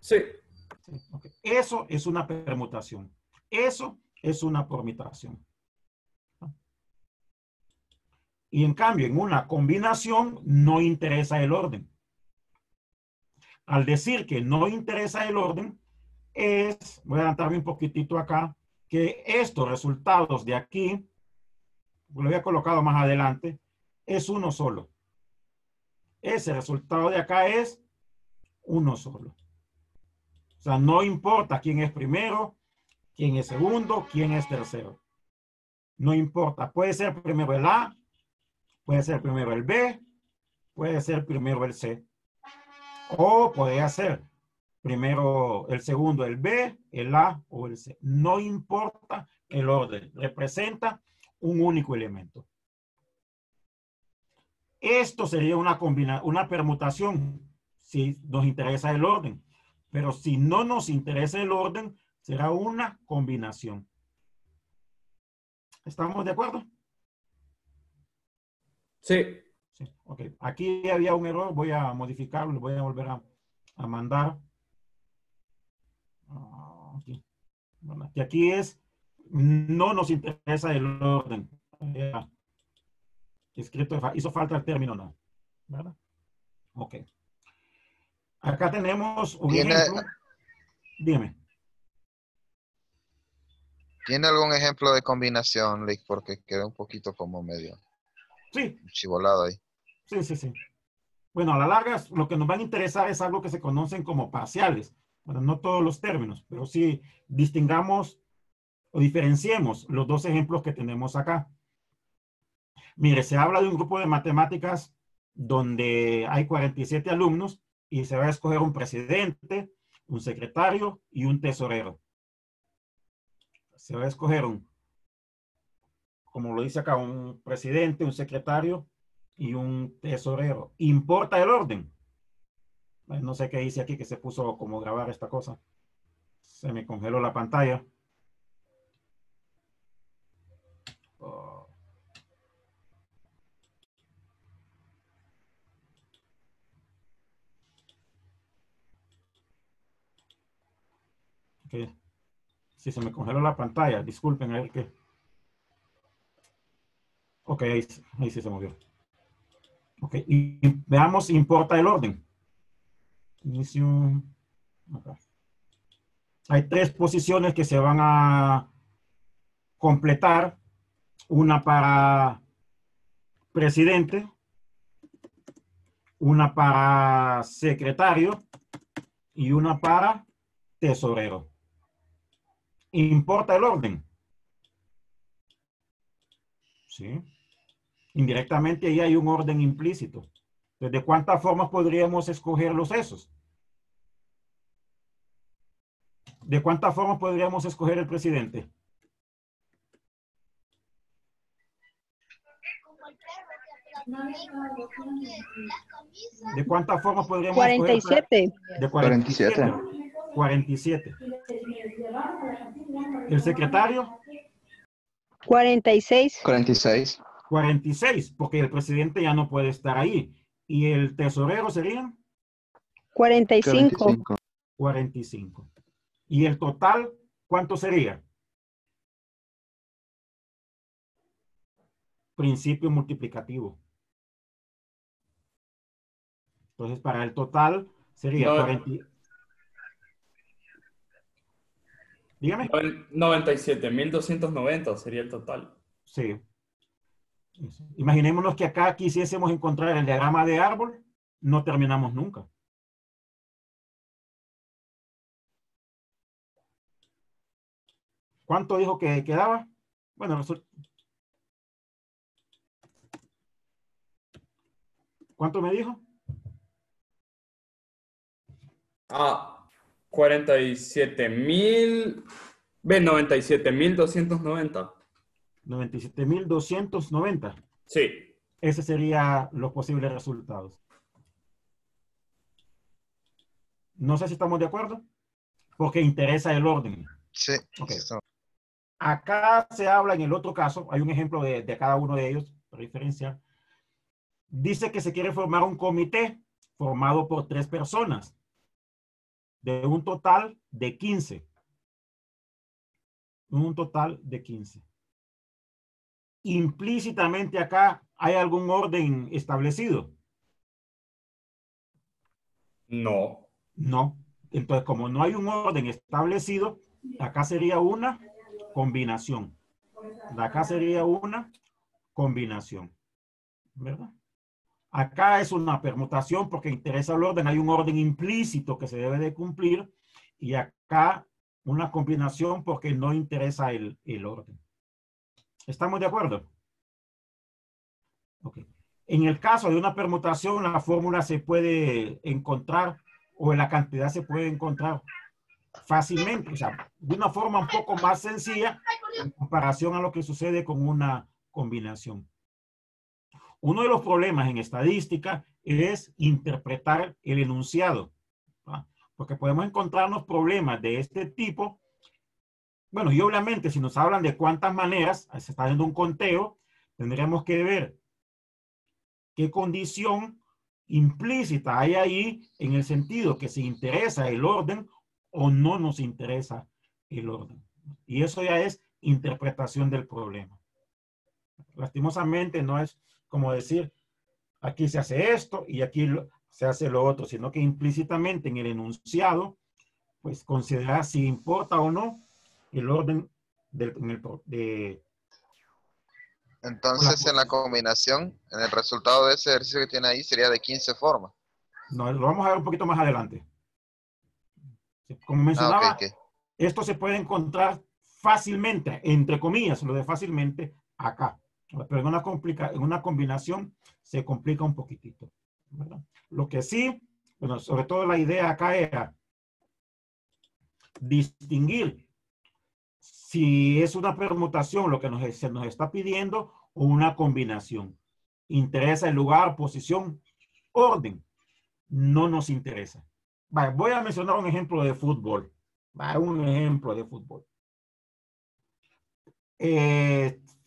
Speaker 3: Sí.
Speaker 1: Sí, okay. Eso es una permutación. Eso es una permutación. Y en cambio, en una combinación no interesa el orden. Al decir que no interesa el orden, voy a adelantarme un poquitito acá, que estos resultados de aquí, lo había colocado más adelante, es uno solo. Ese resultado de acá es uno solo. O sea, no importa quién es primero, quién es segundo, quién es tercero. No importa. Puede ser primero el A, puede ser primero el B, puede ser primero el C. O podría ser primero el segundo el B, el A o el C. No importa el orden. Representa un único elemento. Esto sería una permutación si nos interesa el orden. Pero si no nos interesa el orden, será una combinación. ¿Estamos de acuerdo?
Speaker 3: Sí.
Speaker 1: Sí. Ok. Aquí había un error. Voy a modificarlo. Voy a volver a mandar. Aquí. Bueno, que aquí es, no nos interesa el orden. Escrito, hizo falta el término no. ¿Verdad? Ok. Acá tenemos un ejemplo. Dime.
Speaker 2: ¿Tiene algún ejemplo de combinación, Lick? Porque queda un poquito como medio
Speaker 1: Sí.
Speaker 2: chivolado ahí.
Speaker 1: Sí. Bueno, a la larga lo que nos va a interesar es algo que se conocen como parciales. Bueno, no todos los términos, pero sí distingamos o diferenciemos los dos ejemplos que tenemos acá. Mire, se habla de un grupo de matemáticas donde hay 47 alumnos y se va a escoger un presidente, un secretario y un tesorero. Se va a escoger como lo dice acá, un presidente, un secretario y un tesorero. ¿Importa el orden? No sé qué dice aquí que se puso como grabar esta cosa. Se me congeló la pantalla. Oh. Okay. Sí, se me congeló la pantalla. Disculpen, a ver qué. Ok, ahí sí se movió. Ok, y veamos, importa el orden. Inicio. Okay. Hay 3 posiciones que se van a completar. Una para presidente, una para secretario y una para tesorero. ¿Importa el orden? Sí. Indirectamente ahí hay un orden implícito. ¿De cuántas formas podríamos escoger los esos? ¿De cuántas formas podríamos escoger el presidente? ¿De cuántas formas podríamos escoger?
Speaker 9: 47.
Speaker 1: De 47. 47. ¿El secretario?
Speaker 9: 46.
Speaker 6: 46.
Speaker 1: 46, porque el presidente ya no puede estar ahí. ¿Y el tesorero serían?
Speaker 9: 45.
Speaker 6: 45.
Speaker 1: 45. ¿Y el total cuánto sería? Principio multiplicativo. Entonces, para el total sería
Speaker 3: No.
Speaker 1: 40. Dígame.
Speaker 3: 97.290 sería el total.
Speaker 1: Sí. Imaginémonos que acá quisiésemos encontrar el diagrama de árbol, no terminamos nunca. ¿Cuánto dijo que quedaba? Bueno, ¿cuánto me dijo?
Speaker 3: 47.000. Ve, 97.290.
Speaker 1: 97.290.
Speaker 3: Sí.
Speaker 1: Ese sería los posibles resultados. No sé si estamos de acuerdo, porque interesa el orden.
Speaker 2: Sí.
Speaker 1: Okay.
Speaker 2: Está-
Speaker 1: Acá se habla en el otro caso, hay un ejemplo de cada uno de ellos, para diferenciar. Dice que se quiere formar un comité formado por 3 personas, de un total de 15. Un total de 15. Implícitamente acá hay algún orden establecido.
Speaker 3: No.
Speaker 1: No. Entonces, como no hay un orden establecido, acá sería una combinación. Acá sería una combinación. ¿Verdad? Acá es una permutación porque interesa el orden. Hay un orden implícito que se debe de cumplir. Y acá una combinación porque no interesa el orden. ¿Estamos de acuerdo? Ok. En el caso de una permutación, la fórmula se puede encontrar o la cantidad se puede encontrar fácilmente, o sea, de una forma un poco más sencilla en comparación a lo que sucede con una combinación. Uno de los problemas en estadística es interpretar el enunciado, ¿va? Porque podemos encontrarnos problemas de este tipo. Bueno, y obviamente si nos hablan de cuántas maneras, se está dando un conteo, tendríamos que ver qué condición implícita hay ahí en el sentido que se interesa el orden o no nos interesa el orden. Y eso ya es interpretación del problema. Lastimosamente no es como decir, aquí se hace esto y aquí se hace lo otro, sino que implícitamente en el enunciado, pues considerar si importa o no el orden de
Speaker 2: Entonces, en la combinación, en el resultado de ese ejercicio que tiene ahí sería de 15 formas.
Speaker 1: No, lo vamos a ver un poquito más adelante. Como
Speaker 2: Ah,
Speaker 1: mencionaba,
Speaker 2: ok.
Speaker 1: esto se puede encontrar fácilmente, entre comillas, lo de fácilmente acá. Pero en una combinación se complica un poquitito, ¿verdad? Lo que sí, bueno, sobre todo la idea acá era distinguir si es una permutación lo que se nos está pidiendo o una combinación. Interesa el lugar, posición, orden. No nos interesa. Vale, voy a mencionar un ejemplo de fútbol. Vale, un ejemplo de fútbol.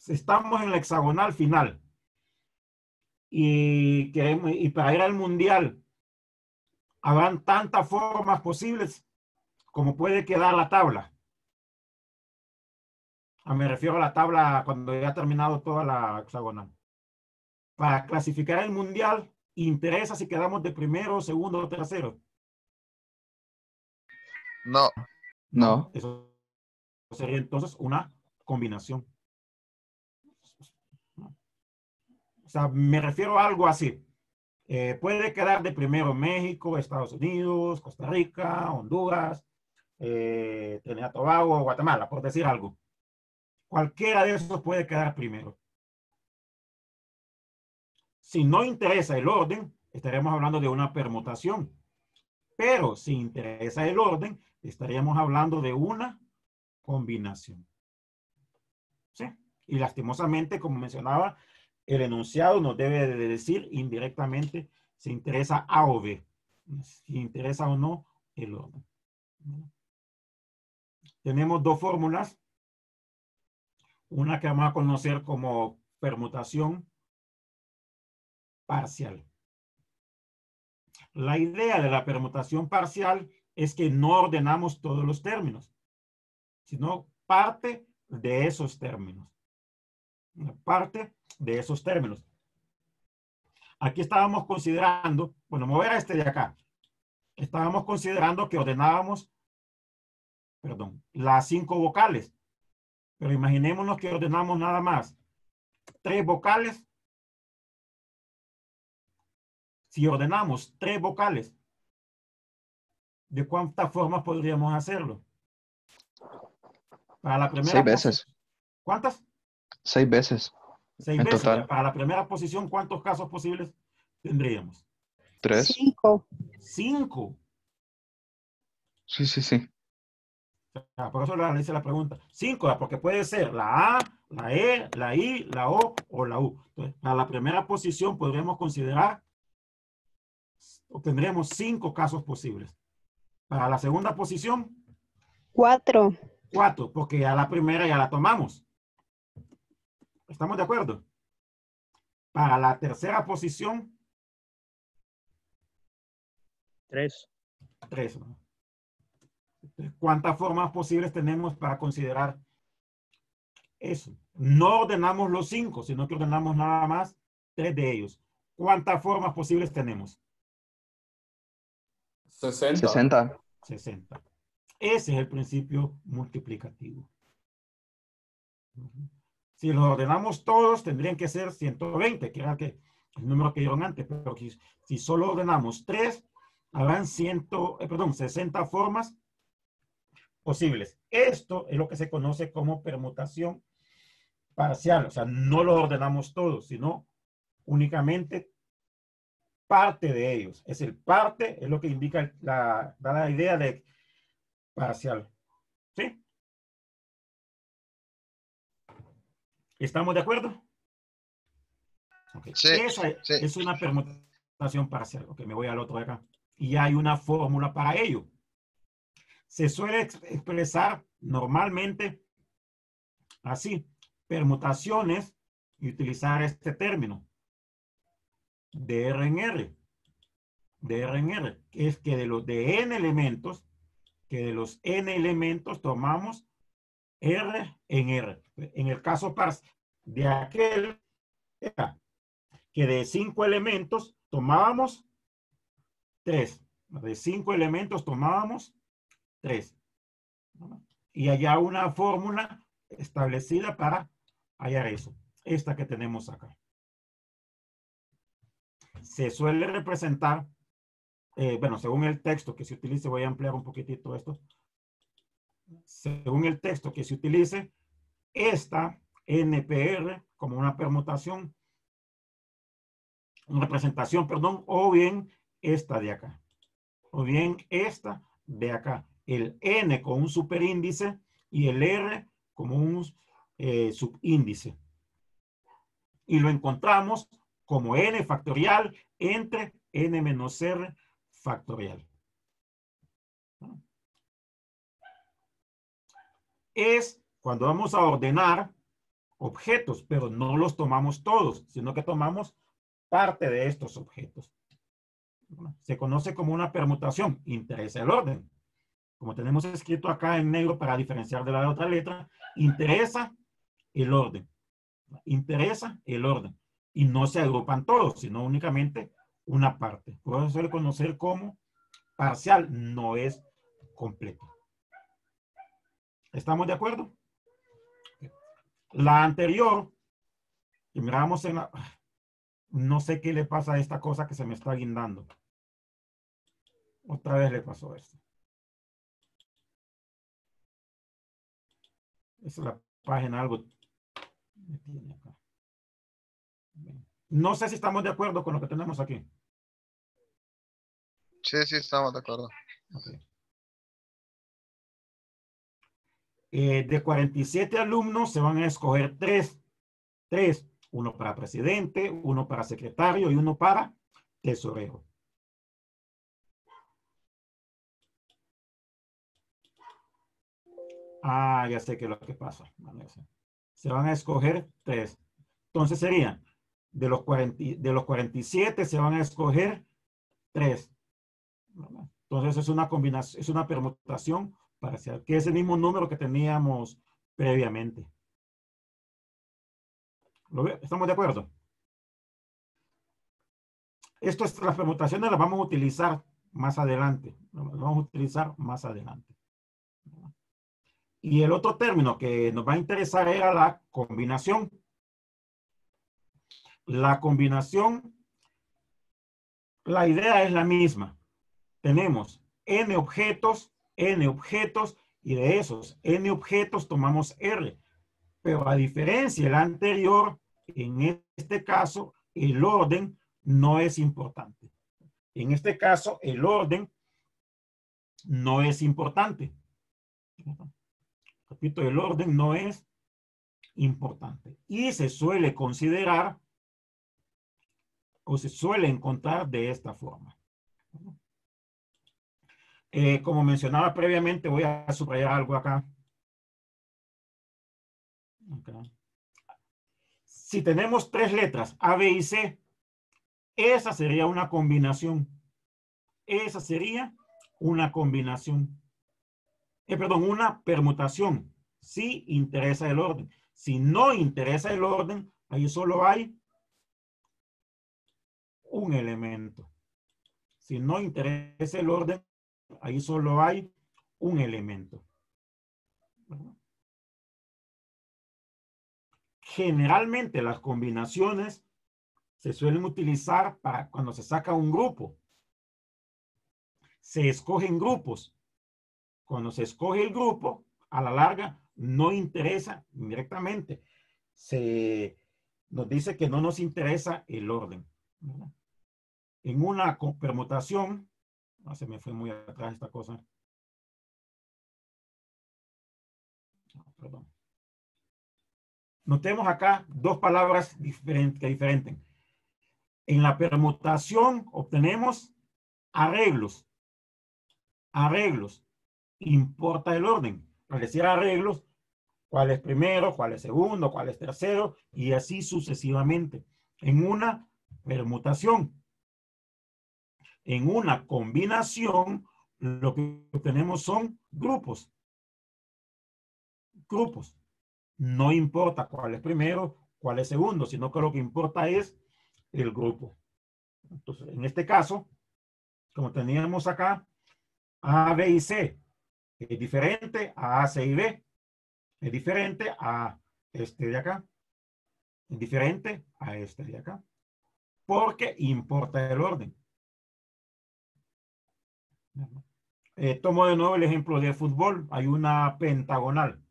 Speaker 1: Estamos en la hexagonal final y para ir al mundial habrán tantas formas posibles como puede quedar la tabla. Me refiero a la tabla cuando ya ha terminado toda la hexagonal. Para clasificar el mundial, interesa si quedamos de primero, segundo o tercero.
Speaker 2: No.
Speaker 6: No.
Speaker 1: Eso sería entonces una combinación. O sea, me refiero a algo así. Puede quedar de primero México, Estados Unidos, Costa Rica, Honduras, Trinidad y Tobago, Guatemala, por decir algo. Cualquiera de esos puede quedar primero. Si no interesa el orden, estaremos hablando de una permutación. Pero si interesa el orden, estaríamos hablando de una combinación. ¿Sí? Y lastimosamente, como mencionaba, el enunciado nos debe de decir indirectamente si interesa A o B, si interesa o no el orden. Tenemos dos fórmulas, una que vamos a conocer como permutación parcial. La idea de la permutación parcial es que no ordenamos todos los términos, sino parte de esos términos. Parte de esos términos. Aquí estábamos considerando, bueno, mover a este de acá. Estábamos considerando que ordenábamos, perdón, las 5 vocales. Pero imaginémonos que ordenamos nada más 3 vocales. Si ordenamos 3 vocales, ¿de cuántas formas podríamos hacerlo? Para la primera
Speaker 6: 6 veces.
Speaker 1: ¿Cuántas?
Speaker 6: 6 veces
Speaker 1: 6
Speaker 6: en
Speaker 1: veces.
Speaker 6: total.
Speaker 1: Para la primera posición, ¿cuántos casos posibles tendríamos?
Speaker 6: 3.
Speaker 9: 5.
Speaker 1: 5.
Speaker 6: Sí, sí, sí.
Speaker 1: Por eso le hice la pregunta. 5, porque puede ser la A, la E, la I, la O o la U. Entonces, para la primera posición podríamos considerar, o tendríamos 5 casos posibles. Para la segunda posición,
Speaker 9: 4.
Speaker 1: 4, porque a la primera ya la tomamos. ¿Estamos de acuerdo? Para la tercera posición,
Speaker 4: 3.
Speaker 1: 3. ¿Cuántas formas posibles tenemos para considerar eso? No ordenamos los 5, sino que ordenamos nada más 3 de ellos. ¿Cuántas formas posibles tenemos?
Speaker 3: 60.
Speaker 6: 60.
Speaker 1: 60. Ese es el principio multiplicativo. Si los ordenamos todos, tendrían que ser 120, que era el número que dieron antes. Pero si solo ordenamos 3, habrán 60 formas posibles. Esto es lo que se conoce como permutación parcial. O sea, no lo ordenamos todos, sino únicamente parte de ellos. Es el parte, es lo que indica da la idea de parcial. ¿Sí? ¿Estamos de acuerdo? Okay.
Speaker 2: Sí,
Speaker 1: Esa
Speaker 2: sí.
Speaker 1: es una permutación parcial. Ok, me voy al otro de acá. Y hay una fórmula para ello. Se suele expresar normalmente así, permutaciones, y utilizar este término, de R en R. De R en R, que es que de los de n elementos, tomamos R en R. En el caso de aquel, que de 5 elementos tomábamos 3. De 5 elementos tomábamos 3. Y allá una fórmula establecida para hallar eso. Esta que tenemos acá. Se suele representar, bueno, según el texto que se utilice, voy a ampliar un poquitito esto. Según el texto que se utilice, esta NPR como una permutación, una representación, perdón, o bien esta de acá, o bien esta de acá. El N con un superíndice y el R como un subíndice. Y lo encontramos como N factorial entre N menos R factorial. Es cuando vamos a ordenar objetos, pero no los tomamos todos, sino que tomamos parte de estos objetos. Se conoce como una permutación, interesa el orden. Como tenemos escrito acá en negro para diferenciar de la otra letra, interesa el orden. Interesa el orden. Y no se agrupan todos, sino únicamente una parte. Por eso se suele conocer como parcial, no es completo. ¿Estamos de acuerdo? La anterior, que miramos en la... No sé qué le pasa a esta cosa que se me está guindando. Otra vez le pasó esto. Esa es la página, algo me tiene acá. No sé si estamos de acuerdo con lo que tenemos aquí.
Speaker 2: Sí, sí, estamos de acuerdo.
Speaker 1: Okay. De 47 alumnos se van a escoger 3. Uno para presidente, uno para secretario y uno para tesorero. Ah, ya sé qué es lo que pasa. Bueno, se van a escoger 3. Entonces serían, de los 47 se van a escoger 3. Entonces es una combinación, es una permutación parcial, que es el mismo número que teníamos previamente. ¿Estamos de acuerdo? Las permutaciones las vamos a utilizar más adelante. Las vamos a utilizar más adelante. Y el otro término que nos va a interesar era la combinación. La combinación, la idea es la misma. Tenemos n objetos, y de esos n objetos tomamos R. Pero a diferencia del anterior, en este caso, el orden no es importante. En este caso, el orden no es importante. Repito, el orden no es importante. Y se suele considerar o se suele encontrar de esta forma. Como mencionaba previamente, voy a subrayar algo acá. Si tenemos 3 letras, A, B y C, esa sería una combinación. Esa sería una combinación. Perdón, una permutación. Si interesa el orden. Si no interesa el orden, ahí solo hay un elemento. Si no interesa el orden, ahí solo hay un elemento. Generalmente las combinaciones se suelen utilizar para cuando se saca un grupo. Se escogen grupos. Cuando se escoge el grupo, a la larga no interesa directamente. Nos dice que no nos interesa el orden. En una permutación, se me fue muy atrás esta cosa. Perdón. Notemos acá 2 palabras diferentes. En la permutación obtenemos arreglos. Arreglos. Importa el orden. Al decir arreglos, cuál es primero, cuál es segundo, cuál es tercero, y así sucesivamente. En una permutación. En una combinación, lo que tenemos son grupos. Grupos. No importa cuál es primero, cuál es segundo, sino que lo que importa es el grupo. Entonces, en este caso, como teníamos acá, A, B y C es diferente a C y B. Es diferente a este de acá. Es diferente a este de acá. Porque importa el orden. Tomo de nuevo el ejemplo de fútbol. Hay una pentagonal.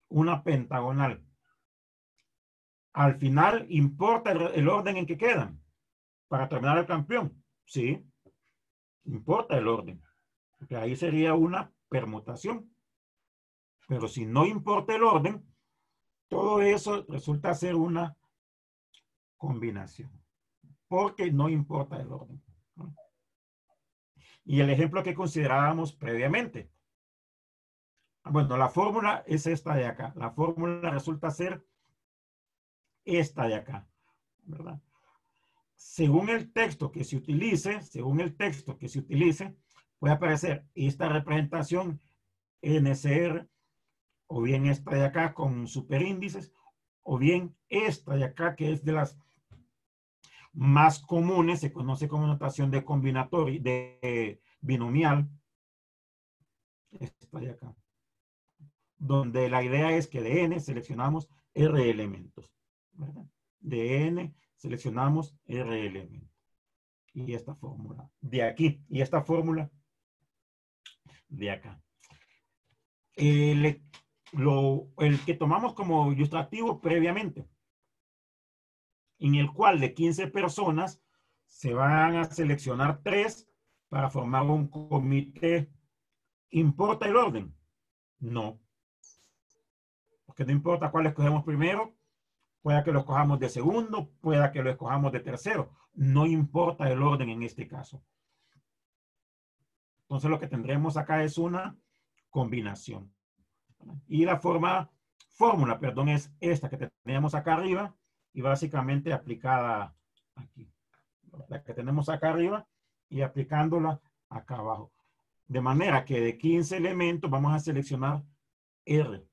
Speaker 1: Una pentagonal. Al final, ¿importa el orden en que quedan para terminar el campeón? Sí, importa el orden. Porque ahí sería una permutación. Pero si no importa el orden, todo eso resulta ser una combinación. Porque no importa el orden. Y el ejemplo que considerábamos previamente. Bueno, la fórmula es esta de acá. La fórmula resulta ser esta de acá, ¿verdad? Según el texto que se utilice, puede aparecer esta representación NCR, o bien esta de acá con superíndices, o bien esta de acá que es de las más comunes, se conoce como notación de combinatoria, de binomial, esta de acá, donde la idea es que de n seleccionamos R elementos, ¿verdad? De n seleccionamos R elementos. Y esta fórmula de aquí, y esta fórmula de acá. El que tomamos como ilustrativo previamente, en el cual de 15 personas se van a seleccionar 3 para formar un comité. ¿Importa el orden? No. que no importa cuál escogemos primero, pueda que lo escojamos de segundo, pueda que lo escojamos de tercero. No importa el orden en este caso. Entonces lo que tendremos acá es una combinación. Y la fórmula, perdón, es esta que tenemos acá arriba y básicamente aplicada aquí. La que tenemos acá arriba y aplicándola acá abajo. De manera que de 15 elementos vamos a seleccionar R.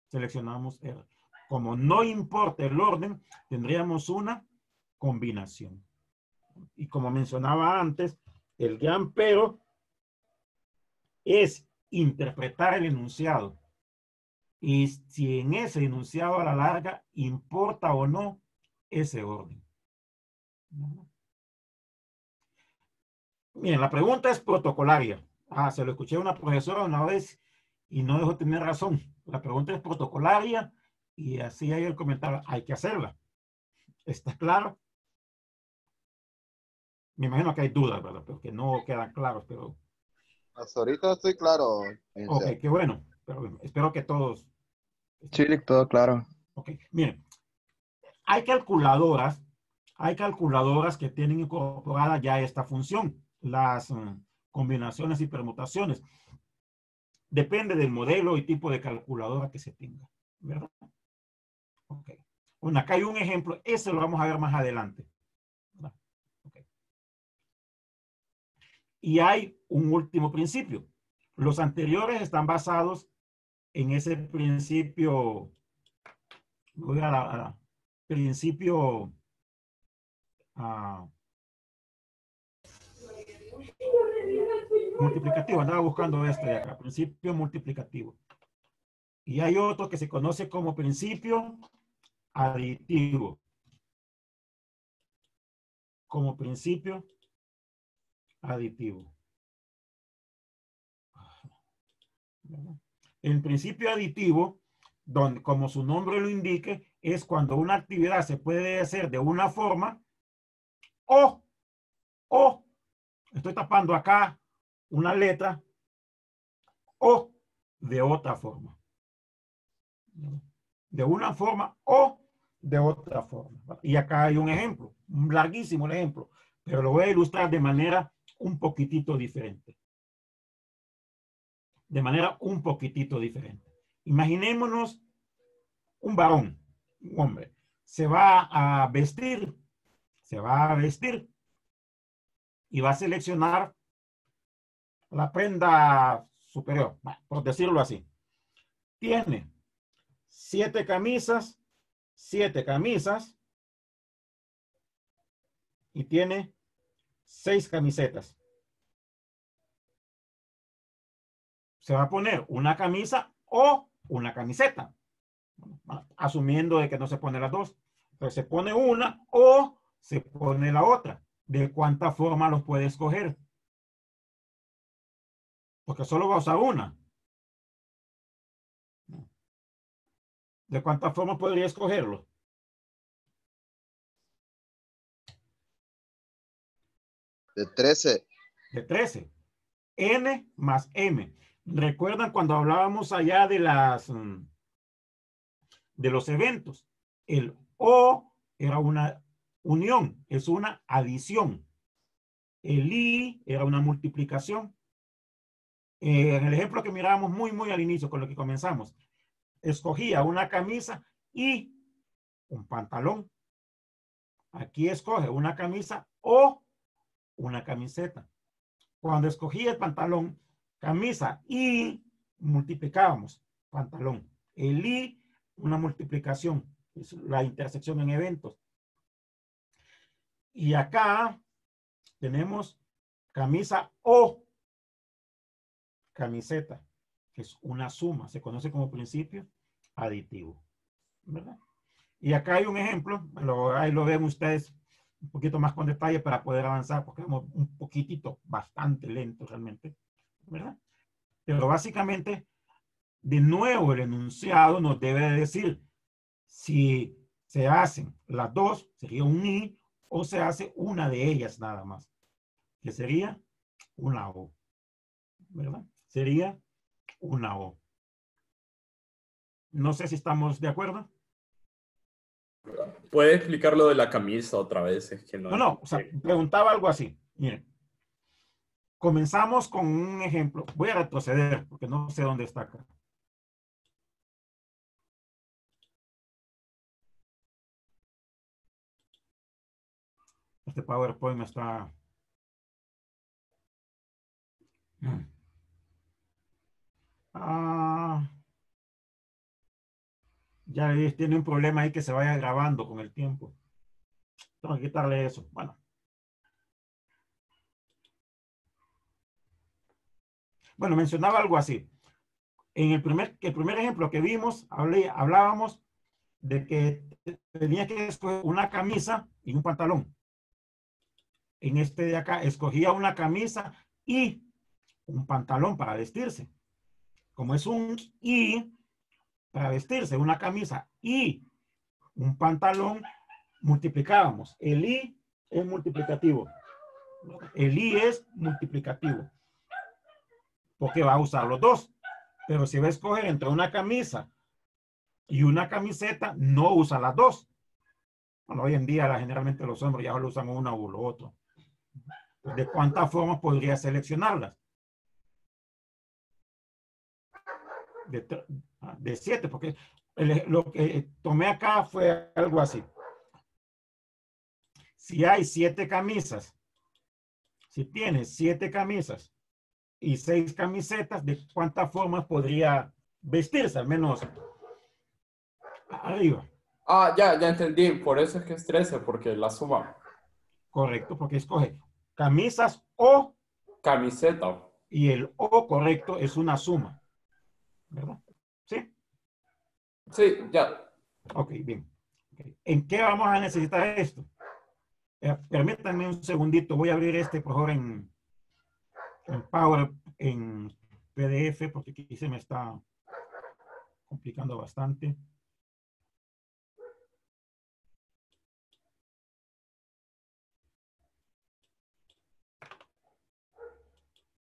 Speaker 1: Seleccionamos R. Como no importa el orden, tendríamos una combinación. Y como mencionaba antes, el gran pero es interpretar el enunciado. Y si en ese enunciado a la larga importa o no ese orden. Bien, la pregunta es protocolaria. Se lo escuché a una profesora una vez y no dejó tener razón. La pregunta es protocolaria y así hay el comentario. Hay que hacerla. ¿Está claro? Me imagino que hay dudas, ¿verdad? Pero que no quedan claros, pero...
Speaker 8: Hasta ahorita estoy claro.
Speaker 1: Ok, qué bueno. Pero espero que todos...
Speaker 6: Sí, todo claro.
Speaker 1: Ok, miren. Hay calculadoras que tienen incorporada ya esta función, las combinaciones y permutaciones. Depende del modelo y tipo de calculadora que se tenga, ¿verdad? Ok. Bueno, acá hay un ejemplo, ese lo vamos a ver más adelante. Okay. Y hay un último principio. Los anteriores están basados en ese principio, voy a principio multiplicativo. Andaba buscando este de acá, principio multiplicativo. Y hay otro que se conoce como principio aditivo. Como principio aditivo. El principio aditivo, donde, como su nombre lo indique, es cuando una actividad se puede hacer de una forma o estoy tapando acá una letra o de otra forma. De una forma o de otra forma. Y acá hay un ejemplo, un larguísimo ejemplo, pero lo voy a ilustrar de manera un poquitito diferente. De manera un poquitito diferente. Imaginémonos un varón, un hombre, se va a vestir y va a seleccionar la prenda superior, por decirlo así. Tiene 7 camisas y tiene 6 camisetas. Se va a poner una camisa o una camiseta, asumiendo de que no se pone las dos. Entonces se pone una o se pone la otra. ¿De cuánta forma los puede escoger? Porque solo va a usar una. ¿De cuántas formas podría escogerlo?
Speaker 8: De 13.
Speaker 1: De 13. N más M. ¿Recuerdan cuando hablábamos allá de los eventos? El O era una unión, es una adición. El I era una multiplicación. En el ejemplo que mirábamos muy al inicio, con lo que comenzamos, escogía una camisa y un pantalón. Aquí escoge una camisa o una camiseta. Cuando escogí el pantalón, camisa y multiplicábamos pantalón. El I, una multiplicación, es la intersección en eventos. Y acá tenemos camisa o camiseta, que es una suma, se conoce como principio aditivo, ¿verdad? Y acá hay un ejemplo, ahí lo ven ustedes un poquito más con detalle para poder avanzar, porque vamos un poquitito, bastante lento realmente, ¿verdad? Pero básicamente, de nuevo, el enunciado nos debe decir si se hacen las dos, sería un I, o se hace una de ellas nada más, que sería una O, ¿verdad? Sería una O. No sé si estamos de acuerdo.
Speaker 3: ¿Puede explicar lo de la camisa otra vez? Es que no.
Speaker 1: No, o sea, preguntaba algo así. Miren, comenzamos con un ejemplo. Voy a retroceder porque no sé dónde está acá. Este PowerPoint me está... Ya tiene un problema ahí que se vaya grabando con el tiempo. Tengo que quitarle eso. Bueno. Bueno, mencionaba algo así. En el primer ejemplo que vimos, hablábamos de que tenía que escoger una camisa y un pantalón. En este de acá, escogía una camisa y un pantalón para vestirse. Como es un y para vestirse, una camisa y un pantalón, multiplicábamos. El i es multiplicativo. El i es multiplicativo. Porque va a usar los dos. Pero si va a escoger entre una camisa y una camiseta, no usa las dos. Bueno, hoy en día generalmente los hombres ya solo usan una o lo otro. ¿De cuántas formas podría seleccionarlas? De 7, porque lo que tomé acá fue algo así. Si hay 7 camisas, si tienes 7 camisas y 6 camisetas, ¿de cuántas formas podría vestirse? Al menos arriba.
Speaker 3: Ya entendí. Por eso es que es 13, porque la suma.
Speaker 1: Correcto, porque escoge camisas o
Speaker 3: Camiseta.
Speaker 1: y el o correcto es una suma. ¿Verdad? ¿Sí?
Speaker 3: Sí, ya.
Speaker 1: Ok, bien. Okay. ¿En qué vamos a necesitar esto? Permítanme un segundito. Voy a abrir este, por favor, en Power, en PDF, porque aquí se me está complicando bastante.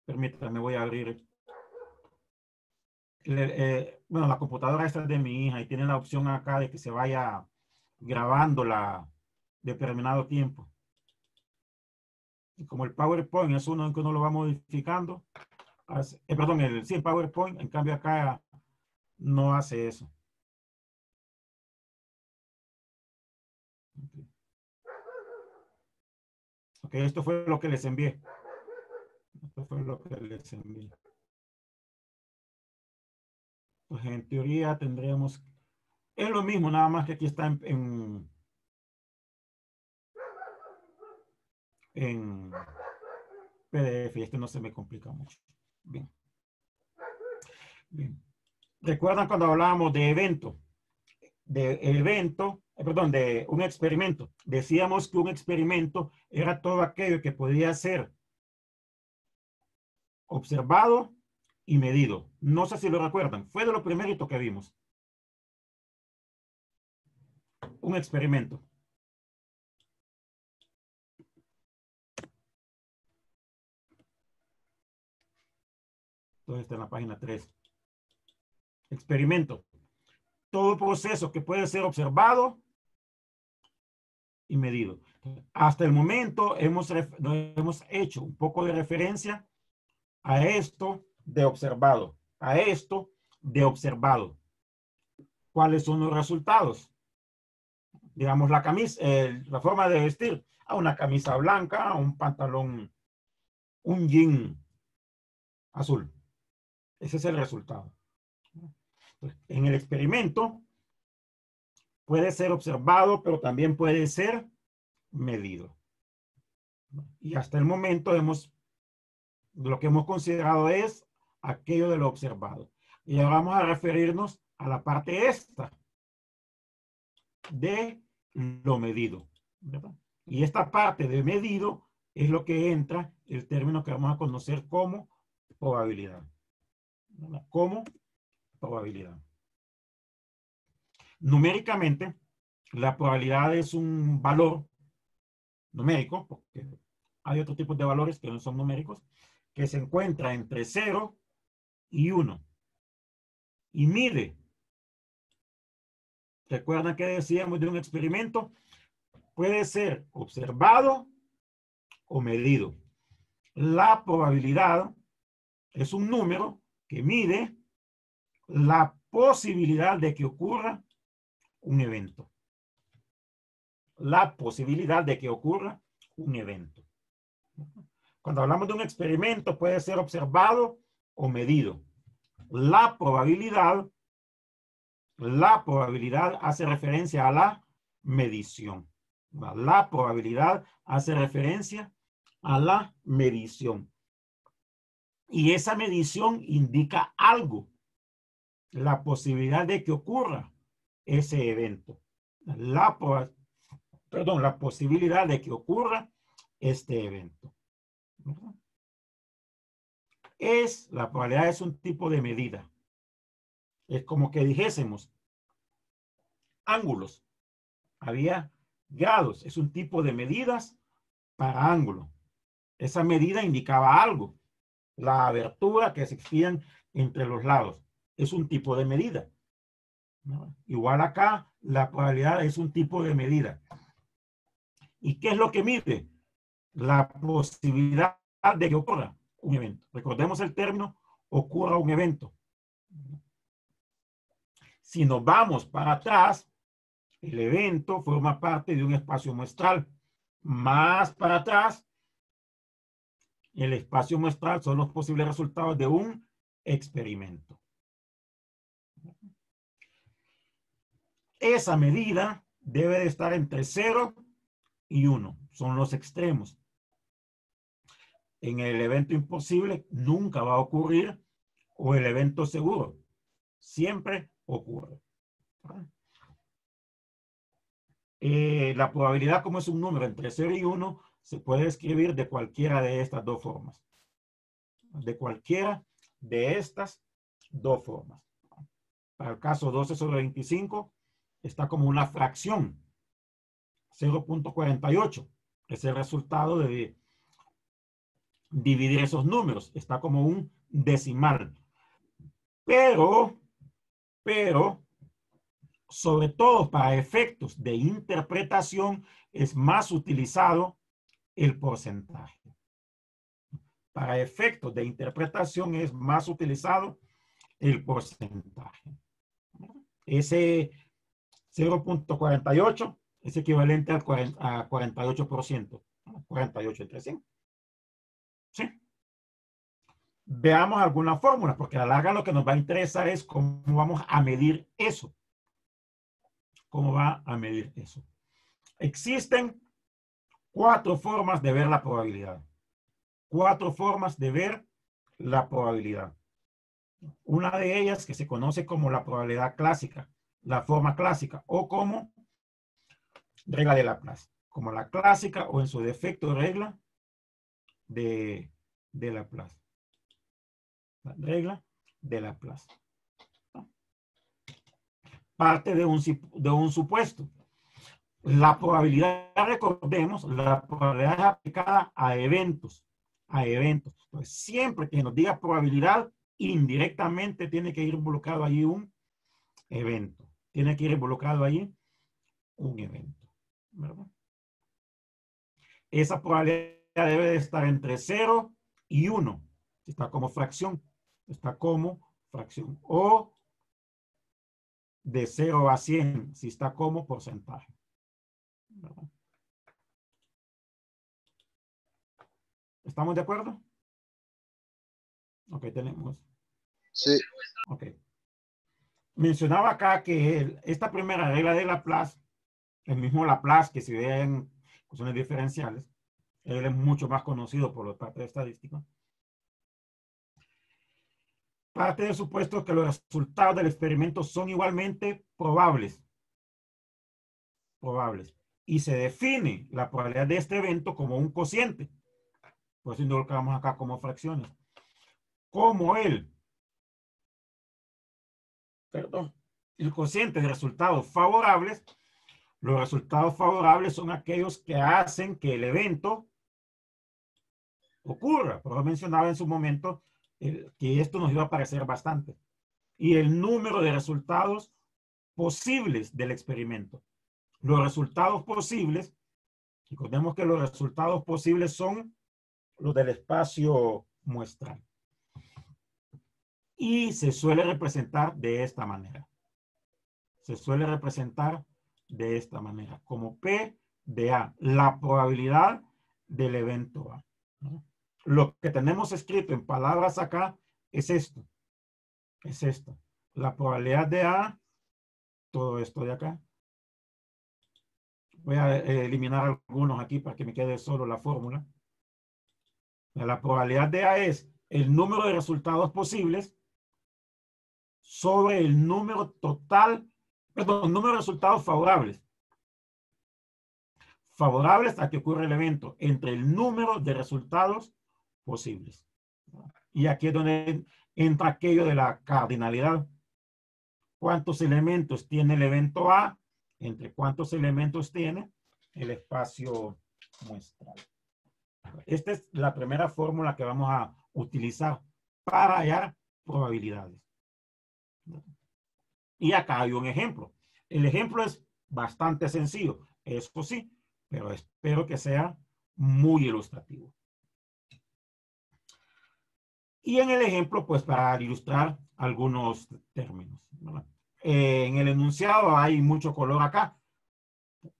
Speaker 1: Permítanme, voy a abrir. Bueno, la computadora esta es de mi hija y tiene la opción acá de que se vaya grabando la determinado tiempo. Y como el PowerPoint es uno en que uno lo va modificando, perdón, el PowerPoint, en cambio acá no hace eso. Ok, esto fue lo que les envié. Esto fue lo que les envié. Pues en teoría tendríamos... Es lo mismo, nada más que aquí está en PDF y este no se me complica mucho. Bien. Bien. ¿Recuerdan cuando hablábamos de evento? De un experimento. Decíamos que un experimento era todo aquello que podía ser observado y medido. No sé si lo recuerdan. Fue de lo primerito que vimos. Un experimento. Entonces está en la página 3. Experimento. Todo proceso que puede ser observado y medido. Hasta el momento hemos hecho un poco de referencia a esto de observado, a esto de observado. ¿Cuáles son los resultados? Digamos, la camisa, la forma de vestir, a una camisa blanca, a un pantalón, un jean azul. Ese es el resultado. En el experimento puede ser observado, pero también puede ser medido. Y hasta el momento lo que hemos considerado es aquello de lo observado. Y ahora vamos a referirnos a la parte esta de lo medido, ¿verdad? Y esta parte de medido es lo que entra el término que vamos a conocer como probabilidad. ¿Verdad? Como probabilidad. Numéricamente, la probabilidad es un valor numérico, porque hay otros tipos de valores que no son numéricos, que se encuentra entre 0 y 1 y mide Recuerdan que decíamos de un experimento, puede ser observado o medido. La probabilidad es un número que mide la posibilidad de que ocurra un evento. La posibilidad de que ocurra un evento. Cuando hablamos de un experimento, puede ser observado o medido. La probabilidad hace referencia a la medición. La probabilidad hace referencia a la medición. Y esa medición indica algo. La posibilidad de que ocurra ese evento. La posibilidad de que ocurra este evento. La probabilidad es un tipo de medida. Es como que dijésemos ángulos. Había grados. Es un tipo de medidas para ángulo. Esa medida indicaba algo. La abertura que existían entre los lados. Es un tipo de medida. ¿No? Igual acá, la probabilidad es un tipo de medida. ¿Y qué es lo que mide? La posibilidad de que ocurra un evento. Recordemos el término, ocurra un evento. Si nos vamos para atrás, el evento forma parte de un espacio muestral. Más para atrás, el espacio muestral son los posibles resultados de un experimento. Esa medida debe de estar entre 0 y 1. Son los extremos. En el evento imposible nunca va a ocurrir, o el evento seguro siempre ocurre. La probabilidad, como es un número entre 0 y 1, se puede escribir de cualquiera de estas dos formas. De cualquiera de estas dos formas. Para el caso 12 sobre 25, está como una fracción. 0.48 es el resultado de dividir esos números. Está como un decimal. Pero, sobre todo para efectos de interpretación, es más utilizado el porcentaje. Para efectos de interpretación es más utilizado el porcentaje. Ese 0.48 es equivalente a 48%. 48 entre 100. ¿Sí? Veamos algunas fórmulas, porque a la larga lo que nos va a interesar es cómo vamos a medir eso. ¿Cómo va a medir eso? Existen 4 formas de ver la probabilidad. 4 formas de ver la probabilidad. Una de ellas que se conoce como la probabilidad clásica, la forma clásica, o como regla de Laplace, como la clásica o en su defecto regla de Laplace. La regla de Laplace. Parte de un supuesto. La probabilidad, recordemos, la probabilidad es aplicada a eventos. A eventos. Entonces, siempre que nos diga probabilidad, indirectamente tiene que ir involucrado allí un evento. Tiene que ir involucrado allí un evento. ¿Verdad? Esa probabilidad debe de estar entre 0 y 1. Está como fracción. Está como fracción. O de 0 a 100, si está como porcentaje. ¿Verdad? ¿Estamos de acuerdo? Ok, tenemos.
Speaker 8: Sí.
Speaker 1: Ok. Mencionaba acá que esta primera regla de Laplace, el mismo Laplace que se ve en ecuaciones diferenciales, él es mucho más conocido por la parte de estadística. Parte del supuesto que los resultados del experimento son igualmente probables. Y se define la probabilidad de este evento como un cociente. Por eso involucramos acá como fracciones. Como el cociente de resultados favorables. Los resultados favorables son aquellos que hacen que el evento ocurra. Por eso mencionaba en su momento que esto nos iba a parecer bastante. Y el número de resultados posibles del experimento. Los resultados posibles, recordemos que los resultados posibles son los del espacio muestral. Y se suele representar de esta manera. Se suele representar de esta manera, como P de A, la probabilidad del evento A, ¿no? Lo que tenemos escrito en palabras acá es esto. Es esto. La probabilidad de A, todo esto de acá. Voy a eliminar algunos aquí para que me quede solo la fórmula. La probabilidad de A es el número de resultados posibles sobre el número total, perdón, número de resultados favorables. Favorables a que ocurra el evento entre el número de resultados posibles. Y aquí es donde entra aquello de la cardinalidad. ¿Cuántos elementos tiene el evento A? Entre cuántos elementos tiene el espacio muestral. Esta es la primera fórmula que vamos a utilizar para hallar probabilidades. Y acá hay un ejemplo. El ejemplo es bastante sencillo, eso sí, pero espero que sea muy ilustrativo. Y en el ejemplo, pues para ilustrar algunos términos, ¿verdad? En el enunciado hay mucho color acá.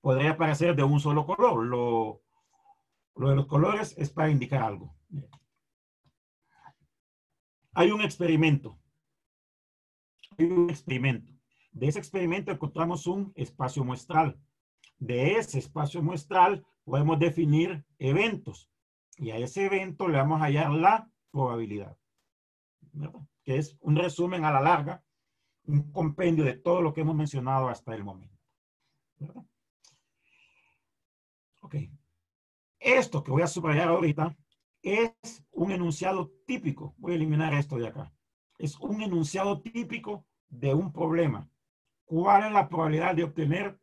Speaker 1: Podría parecer de un solo color. Lo de los colores es para indicar algo. Hay un experimento. Hay un experimento. De ese experimento encontramos un espacio muestral. De ese espacio muestral podemos definir eventos. Y a ese evento le vamos a hallar la probabilidad, ¿verdad? Que es un resumen a la larga, un compendio de todo lo que hemos mencionado hasta el momento, ¿verdad? Ok. Esto que voy a subrayar ahorita es un enunciado típico. Voy a eliminar esto de acá. Es un enunciado típico de un problema. ¿Cuál es la probabilidad de obtener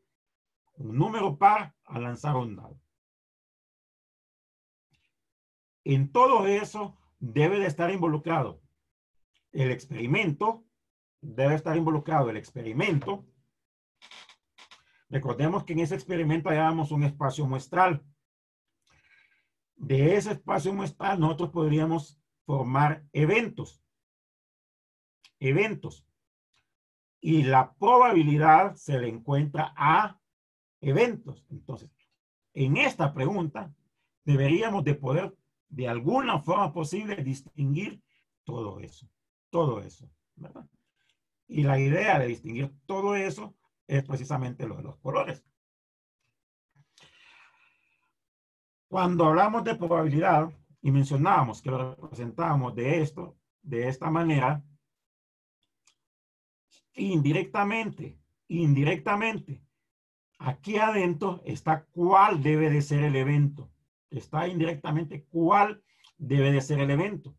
Speaker 1: un número par al lanzar un dado? En todo eso debe de estar involucrado el experimento. Debe estar involucrado el experimento. Recordemos que en ese experimento hallábamos un espacio muestral. De ese espacio muestral nosotros podríamos formar eventos. Eventos. Y la probabilidad se le encuentra a eventos. Entonces, en esta pregunta deberíamos de poder de alguna forma posible distinguir todo eso, ¿verdad? Y la idea de distinguir todo eso es precisamente lo de los colores. Cuando hablamos de probabilidad y mencionábamos que lo representábamos de esta manera, indirectamente, aquí adentro está cuál debe de ser el evento. Está indirectamente cuál debe de ser el evento.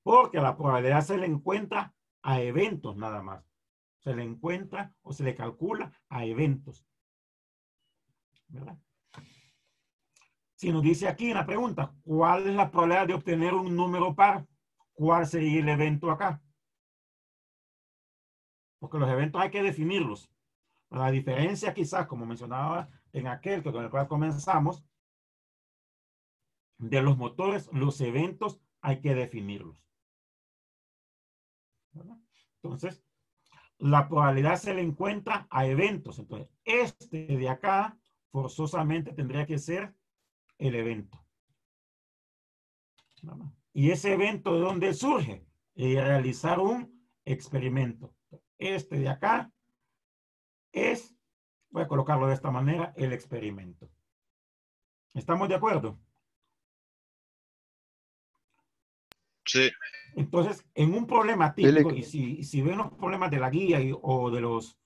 Speaker 1: Porque la probabilidad se le encuentra a eventos nada más. Se le encuentra o se le calcula a eventos, ¿verdad? Si nos dice aquí en la pregunta, ¿cuál es la probabilidad de obtener un número par? ¿Cuál sería el evento acá? Porque los eventos hay que definirlos. La diferencia quizás, como mencionaba en aquel con el cual comenzamos, de los motores, los eventos hay que definirlos, ¿verdad? Entonces, la probabilidad se le encuentra a eventos. Entonces, este de acá forzosamente tendría que ser el evento, ¿verdad? Y ese evento, ¿de dónde surge? Realizar un experimento. Este de acá es, voy a colocarlo de esta manera, el experimento. ¿Estamos de acuerdo?
Speaker 2: Sí.
Speaker 1: Entonces, en un problema típico, y si ven los problemas de la guía o de los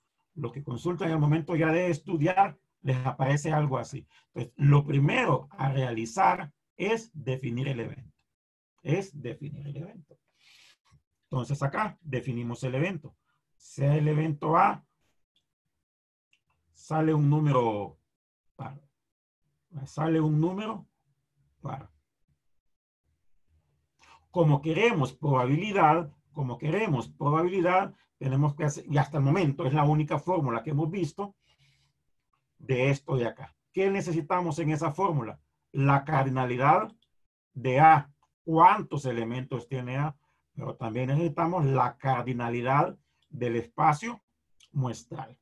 Speaker 1: que consultan en el momento ya de estudiar, les aparece algo así. Entonces, lo primero a realizar es definir el evento. Entonces, acá definimos el evento. Sea el evento A, sale un número par. Sale un número par. Como queremos probabilidad, como queremos probabilidad, tenemos que hacer, y hasta el momento es la única fórmula que hemos visto de esto de acá. ¿Qué necesitamos en esa fórmula? La cardinalidad de A. ¿Cuántos elementos tiene A? Pero también necesitamos la cardinalidad del espacio muestral.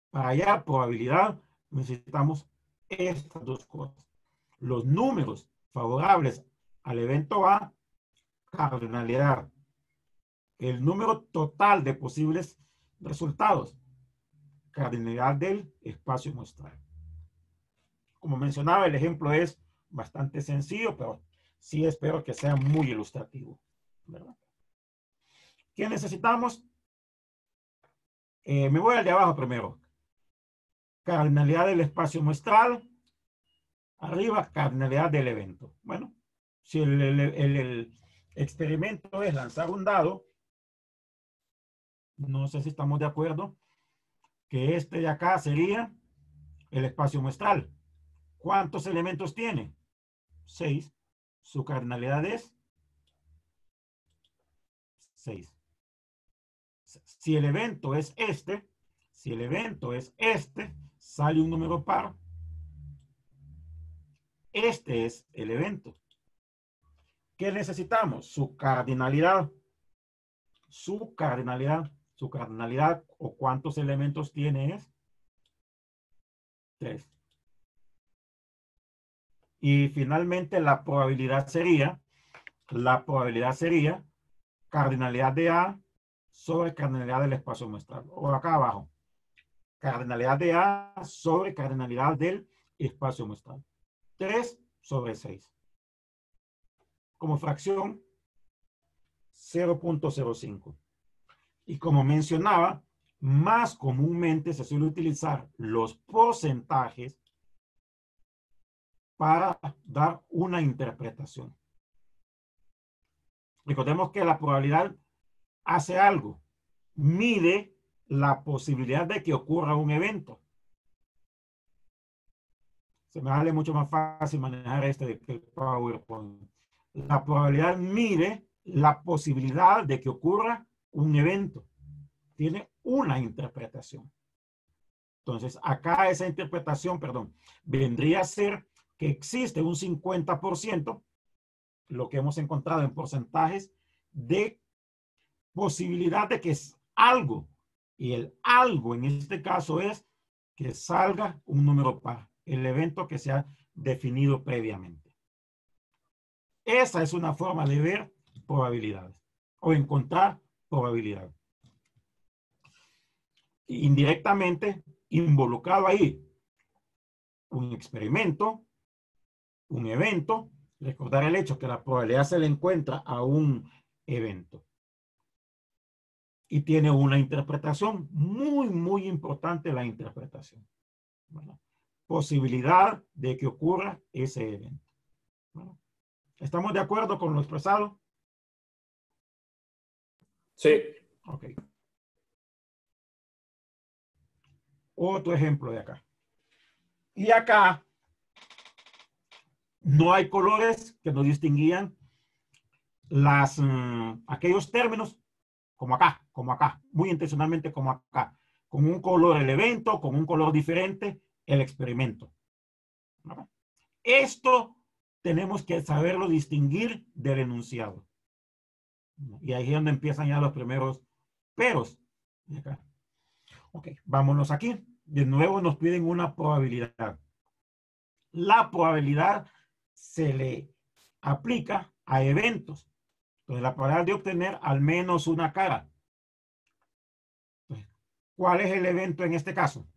Speaker 1: Para hallar probabilidad necesitamos estas dos cosas. Los números favorables al evento A, cardinalidad. El número total de posibles resultados, cardinalidad del espacio muestral. Como mencionaba, el ejemplo es bastante sencillo, pero sí espero que sea muy ilustrativo, ¿verdad? ¿Qué necesitamos? Me voy al de abajo primero. Cardinalidad del espacio muestral. Arriba, cardinalidad del evento. Bueno, si el experimento es lanzar un dado, no sé si estamos de acuerdo, que este de acá sería el espacio muestral. ¿Cuántos elementos tiene? 6. Su cardinalidad es 6. Si el evento es este, sale un número par. Este es el evento. ¿Qué necesitamos? Su cardinalidad. Su cardinalidad o cuántos elementos tiene es 3. Y finalmente la probabilidad sería cardinalidad de A sobre cardinalidad del espacio muestral. O acá abajo. Cardinalidad de A sobre cardinalidad del espacio muestral. 3 sobre 6. Como fracción 0.05. Y como mencionaba, más comúnmente se suele utilizar los porcentajes para dar una interpretación. Recordemos que la probabilidad hace algo, mide la posibilidad de que ocurra un evento. Se me sale mucho más fácil manejar este que el PowerPoint. La probabilidad mide la posibilidad de que ocurra un evento. Tiene una interpretación. Entonces, acá esa interpretación, vendría a ser que existe un 50%, lo que hemos encontrado en porcentajes, de posibilidad de que es algo. Y el algo en este caso es que salga un número par, el evento que se ha definido previamente. Esa es una forma de ver probabilidades o encontrar probabilidad. Indirectamente, involucrado ahí, un experimento, un evento, recordar el hecho que la probabilidad se le encuentra a un evento. Y tiene una interpretación, muy, muy importante la interpretación. ¿Verdad? Posibilidad de que ocurra ese evento. ¿Verdad? ¿Estamos de acuerdo con lo expresado?
Speaker 3: Sí.
Speaker 1: Ok. Otro ejemplo de acá. Y acá no hay colores que nos distinguían aquellos términos como acá, muy intencionalmente como acá, con un color el evento, con un color diferente el experimento. ¿No? Esto tenemos que saberlo distinguir del enunciado. Y ahí es donde empiezan ya los primeros peros. Acá. Ok, vámonos aquí. De nuevo nos piden una probabilidad. La probabilidad se le aplica a eventos. Entonces, la probabilidad de obtener al menos una cara. Entonces, ¿cuál es el evento en este caso?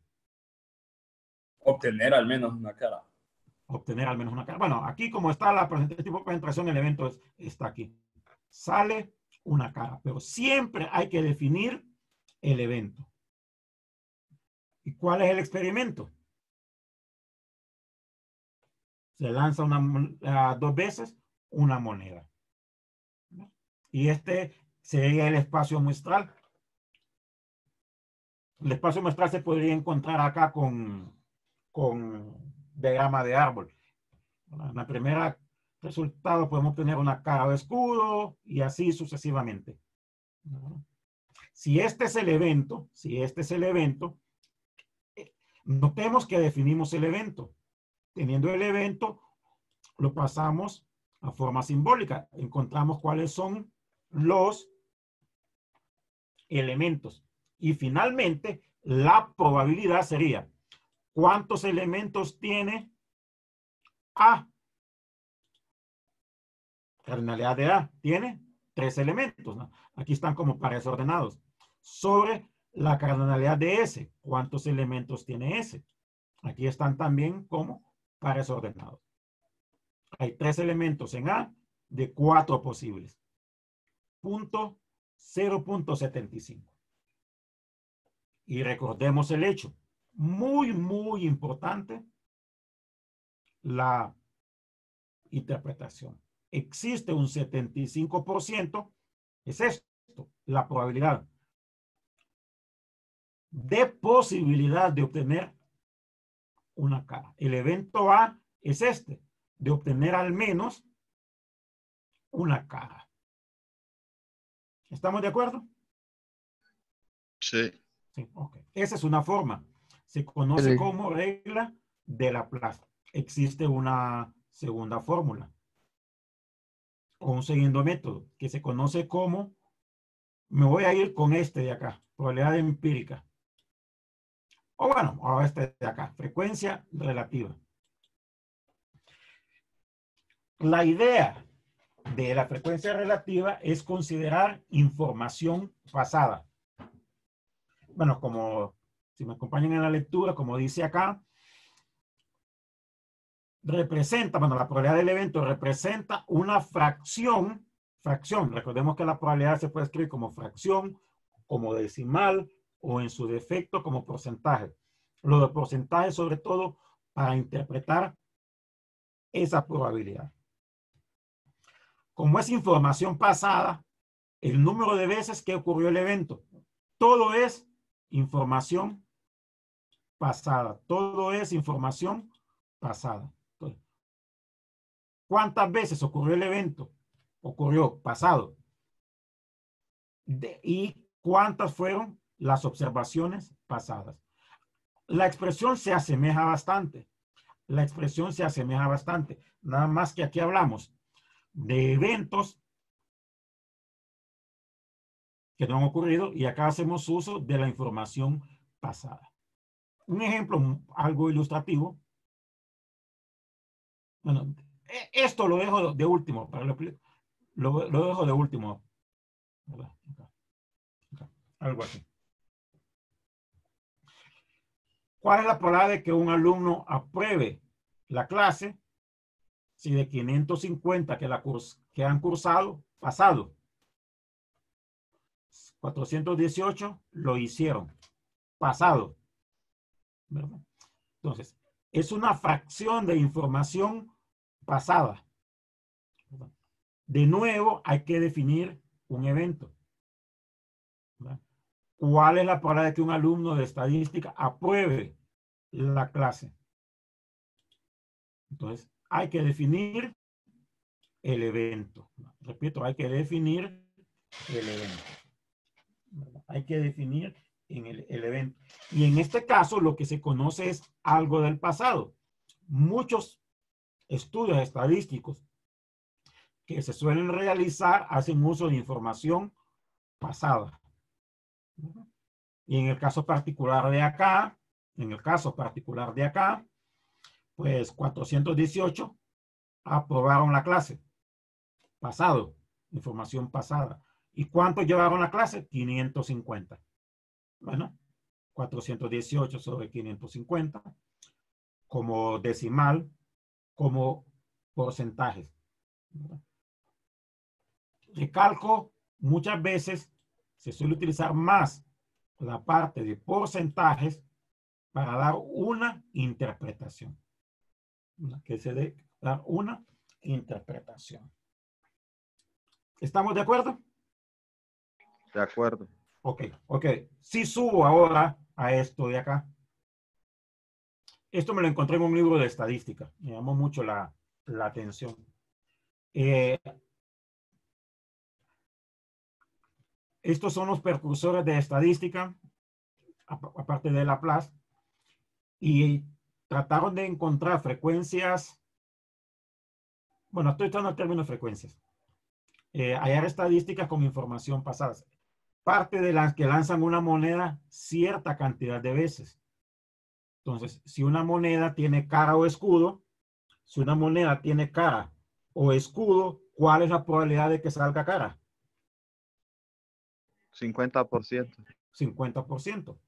Speaker 3: Obtener al menos una cara.
Speaker 1: Obtener al menos una cara. Bueno, aquí como está la tipo de penetración, el evento está aquí. Sale una cara, pero siempre hay que definir el evento. ¿Y cuál es el experimento? Se lanza dos veces una moneda. Y este sería el espacio muestral. El espacio muestral se podría encontrar acá con diagrama de árbol. En la primera resultado podemos tener una cara de escudo y así sucesivamente. Si este es el evento, notemos que definimos el evento. Teniendo el evento, lo pasamos a forma simbólica. Encontramos cuáles son los elementos. Y finalmente, la probabilidad sería, ¿cuántos elementos tiene A? Cardinalidad de A tiene 3 elementos, ¿no? Aquí están como pares ordenados. Sobre la cardinalidad de S, ¿cuántos elementos tiene S? Aquí están también como pares ordenados. Hay 3 elementos en A de 4 posibles. Punto 0.75. Y recordemos el hecho. Muy, muy importante. La interpretación. Existe un 75%. Es esto. La probabilidad de posibilidad de obtener una cara. El evento A es este. De obtener al menos una cara. ¿Estamos de acuerdo?
Speaker 2: Sí.
Speaker 1: Sí, ok. Esa es una forma. Se conoce
Speaker 6: Sí.
Speaker 1: como regla de Laplace. Existe una segunda fórmula o un segundo método que se conoce como, me voy a ir con este de acá, probabilidad empírica. O bueno, a este de acá, frecuencia relativa. La idea de la frecuencia relativa es considerar información pasada. Bueno, como si me acompañan en la lectura, como dice acá, representa, bueno, la probabilidad del evento representa una fracción, recordemos que la probabilidad se puede escribir como fracción, como decimal o en su defecto como porcentaje. Lo de porcentaje sobre todo para interpretar esa probabilidad. Como es información pasada, el número de veces que ocurrió el evento, todo es información pasada, todo es información pasada. Entonces, ¿cuántas veces ocurrió el evento? Ocurrió pasado. ¿Y cuántas fueron las observaciones pasadas? La expresión se asemeja bastante. Nada más que aquí hablamos de eventos que no han ocurrido y acá hacemos uso de la información pasada. Un ejemplo algo ilustrativo. Bueno, esto lo dejo de último, lo dejo de último. Algo así. ¿Cuál es la probabilidad de que un alumno apruebe la clase si de 550 que han cursado, pasado, 418 lo hicieron, pasado, ¿verdad? Entonces, es una fracción de información pasada. De nuevo, hay que definir un evento. ¿Verdad? ¿Cuál es la probabilidad de que un alumno de estadística apruebe la clase? Entonces, hay que definir el evento. Repito, hay que definir el evento. Hay que definir el evento. Y en este caso, lo que se conoce es algo del pasado. Muchos estudios estadísticos que se suelen realizar hacen uso de información pasada. Y en el caso particular de acá, pues 418 aprobaron la clase. Pasado, información pasada. ¿Y cuántos llevaron la clase? 550. Bueno, 418 sobre 550 como decimal, como porcentajes. Recalco, muchas veces se suele utilizar más la parte de porcentajes para dar una interpretación. Que se dé dar una interpretación. ¿Estamos de acuerdo?
Speaker 8: De acuerdo.
Speaker 1: Ok. Si subo ahora a esto de acá. Esto me lo encontré en un libro de estadística. Me llamó mucho la atención. Estos son los precursores de estadística, aparte de Laplace, y trataron de encontrar frecuencias. Bueno, estoy tratando el término de frecuencias. Hallar estadísticas con información pasada. Parte de las que lanzan una moneda cierta cantidad de veces. Entonces, si una moneda tiene cara o escudo, si una moneda tiene cara o escudo, ¿cuál es la probabilidad de que salga cara?
Speaker 8: 50%.
Speaker 1: 50%.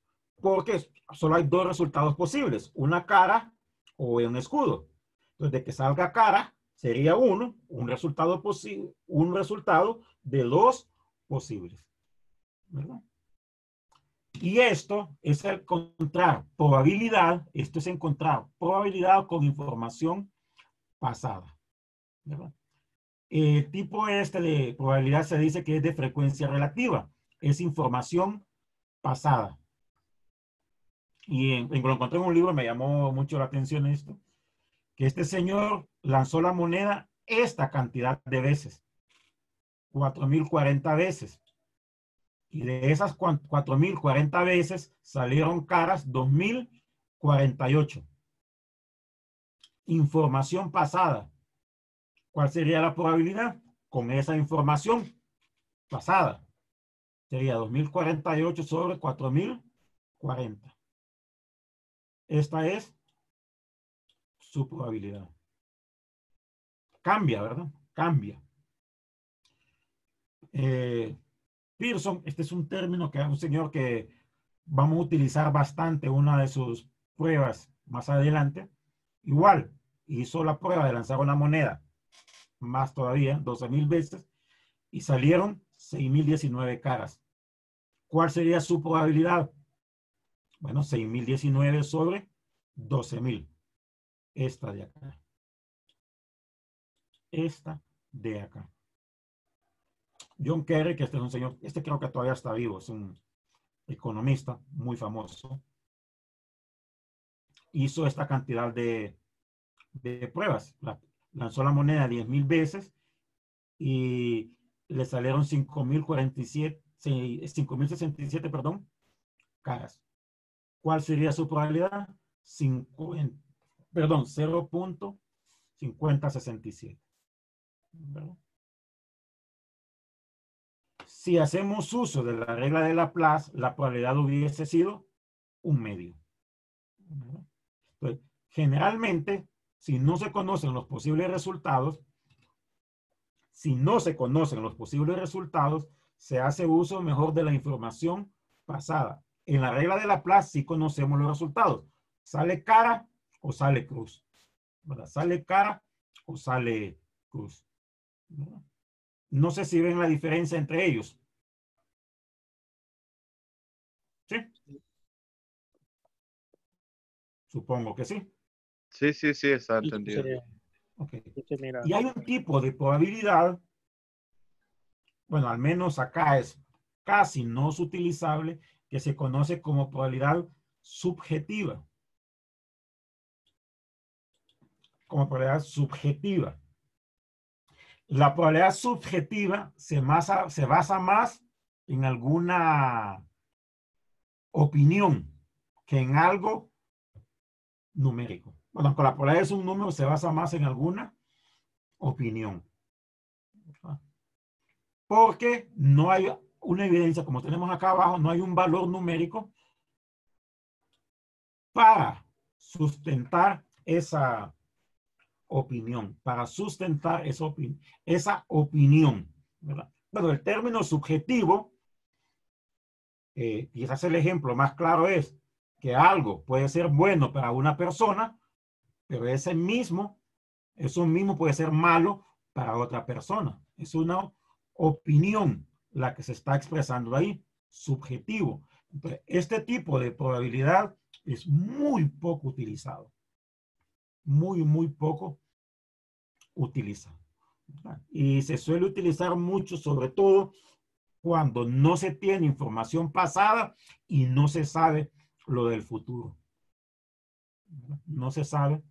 Speaker 1: Porque solo hay dos resultados posibles, una cara o un escudo. Entonces, de que salga cara sería uno, un resultado posible, un resultado de dos posibles, ¿verdad? Y esto es encontrar probabilidad, esto es encontrar probabilidad con información pasada, ¿verdad? El tipo este de probabilidad se dice que es de frecuencia relativa, es información pasada. Y lo encontré en un libro, me llamó mucho la atención esto, que este señor lanzó la moneda esta cantidad de veces, 4.040 veces. Y de esas 4.040 veces salieron caras 2.048. Información pasada. ¿Cuál sería la probabilidad? Con esa información pasada. Sería 2.048 sobre 4.040. Esta es su probabilidad. Cambia, ¿verdad? Cambia. Pearson, este es un término que es un señor que vamos a utilizar bastante, una de sus pruebas más adelante. Igual, hizo la prueba de lanzar una moneda, más todavía, 12.000 veces, y salieron 6.019 caras. ¿Cuál sería su probabilidad? Bueno, 6.019 sobre 12.000. Esta de acá. Esta de acá. John Kerry, que este es un señor, este creo que todavía está vivo, es un economista muy famoso, hizo esta cantidad de pruebas. Lanzó la moneda 10.000 veces y le salieron 5.067, perdón, caras. ¿Cuál sería su probabilidad? 0.5067. ¿Verdad? Si hacemos uso de la regla de Laplace, la probabilidad hubiese sido 1/2. Entonces, generalmente, si no se conocen los posibles resultados, se hace uso mejor de la información pasada. En la regla de Laplace sí conocemos los resultados. ¿Sale cara o sale cruz? ¿Verdad? ¿Sale cara o sale cruz? ¿Verdad? No sé si ven la diferencia entre ellos. ¿Sí? Supongo que sí.
Speaker 8: Sí, está entendido.
Speaker 1: Okay.
Speaker 4: Sí, mira.
Speaker 1: Y hay un tipo de probabilidad, bueno, al menos acá es casi no es utilizable, que se conoce como probabilidad subjetiva. Como probabilidad subjetiva. La probabilidad subjetiva se basa más en alguna opinión que en algo numérico. Bueno, con la probabilidad es un número, se basa más en alguna opinión. Porque no hay una evidencia, como tenemos acá abajo, no hay un valor numérico para sustentar esa opinión, esa opinión, ¿verdad? Bueno, el término subjetivo, quizás el ejemplo más claro es que algo puede ser bueno para una persona, pero eso mismo puede ser malo para otra persona. Es una opinión la que se está expresando ahí, subjetivo. Entonces, este tipo de probabilidad es muy poco utilizado. Muy poco utilizado. Y se suele utilizar mucho, sobre todo cuando no se tiene información pasada y no se sabe lo del futuro. No se sabe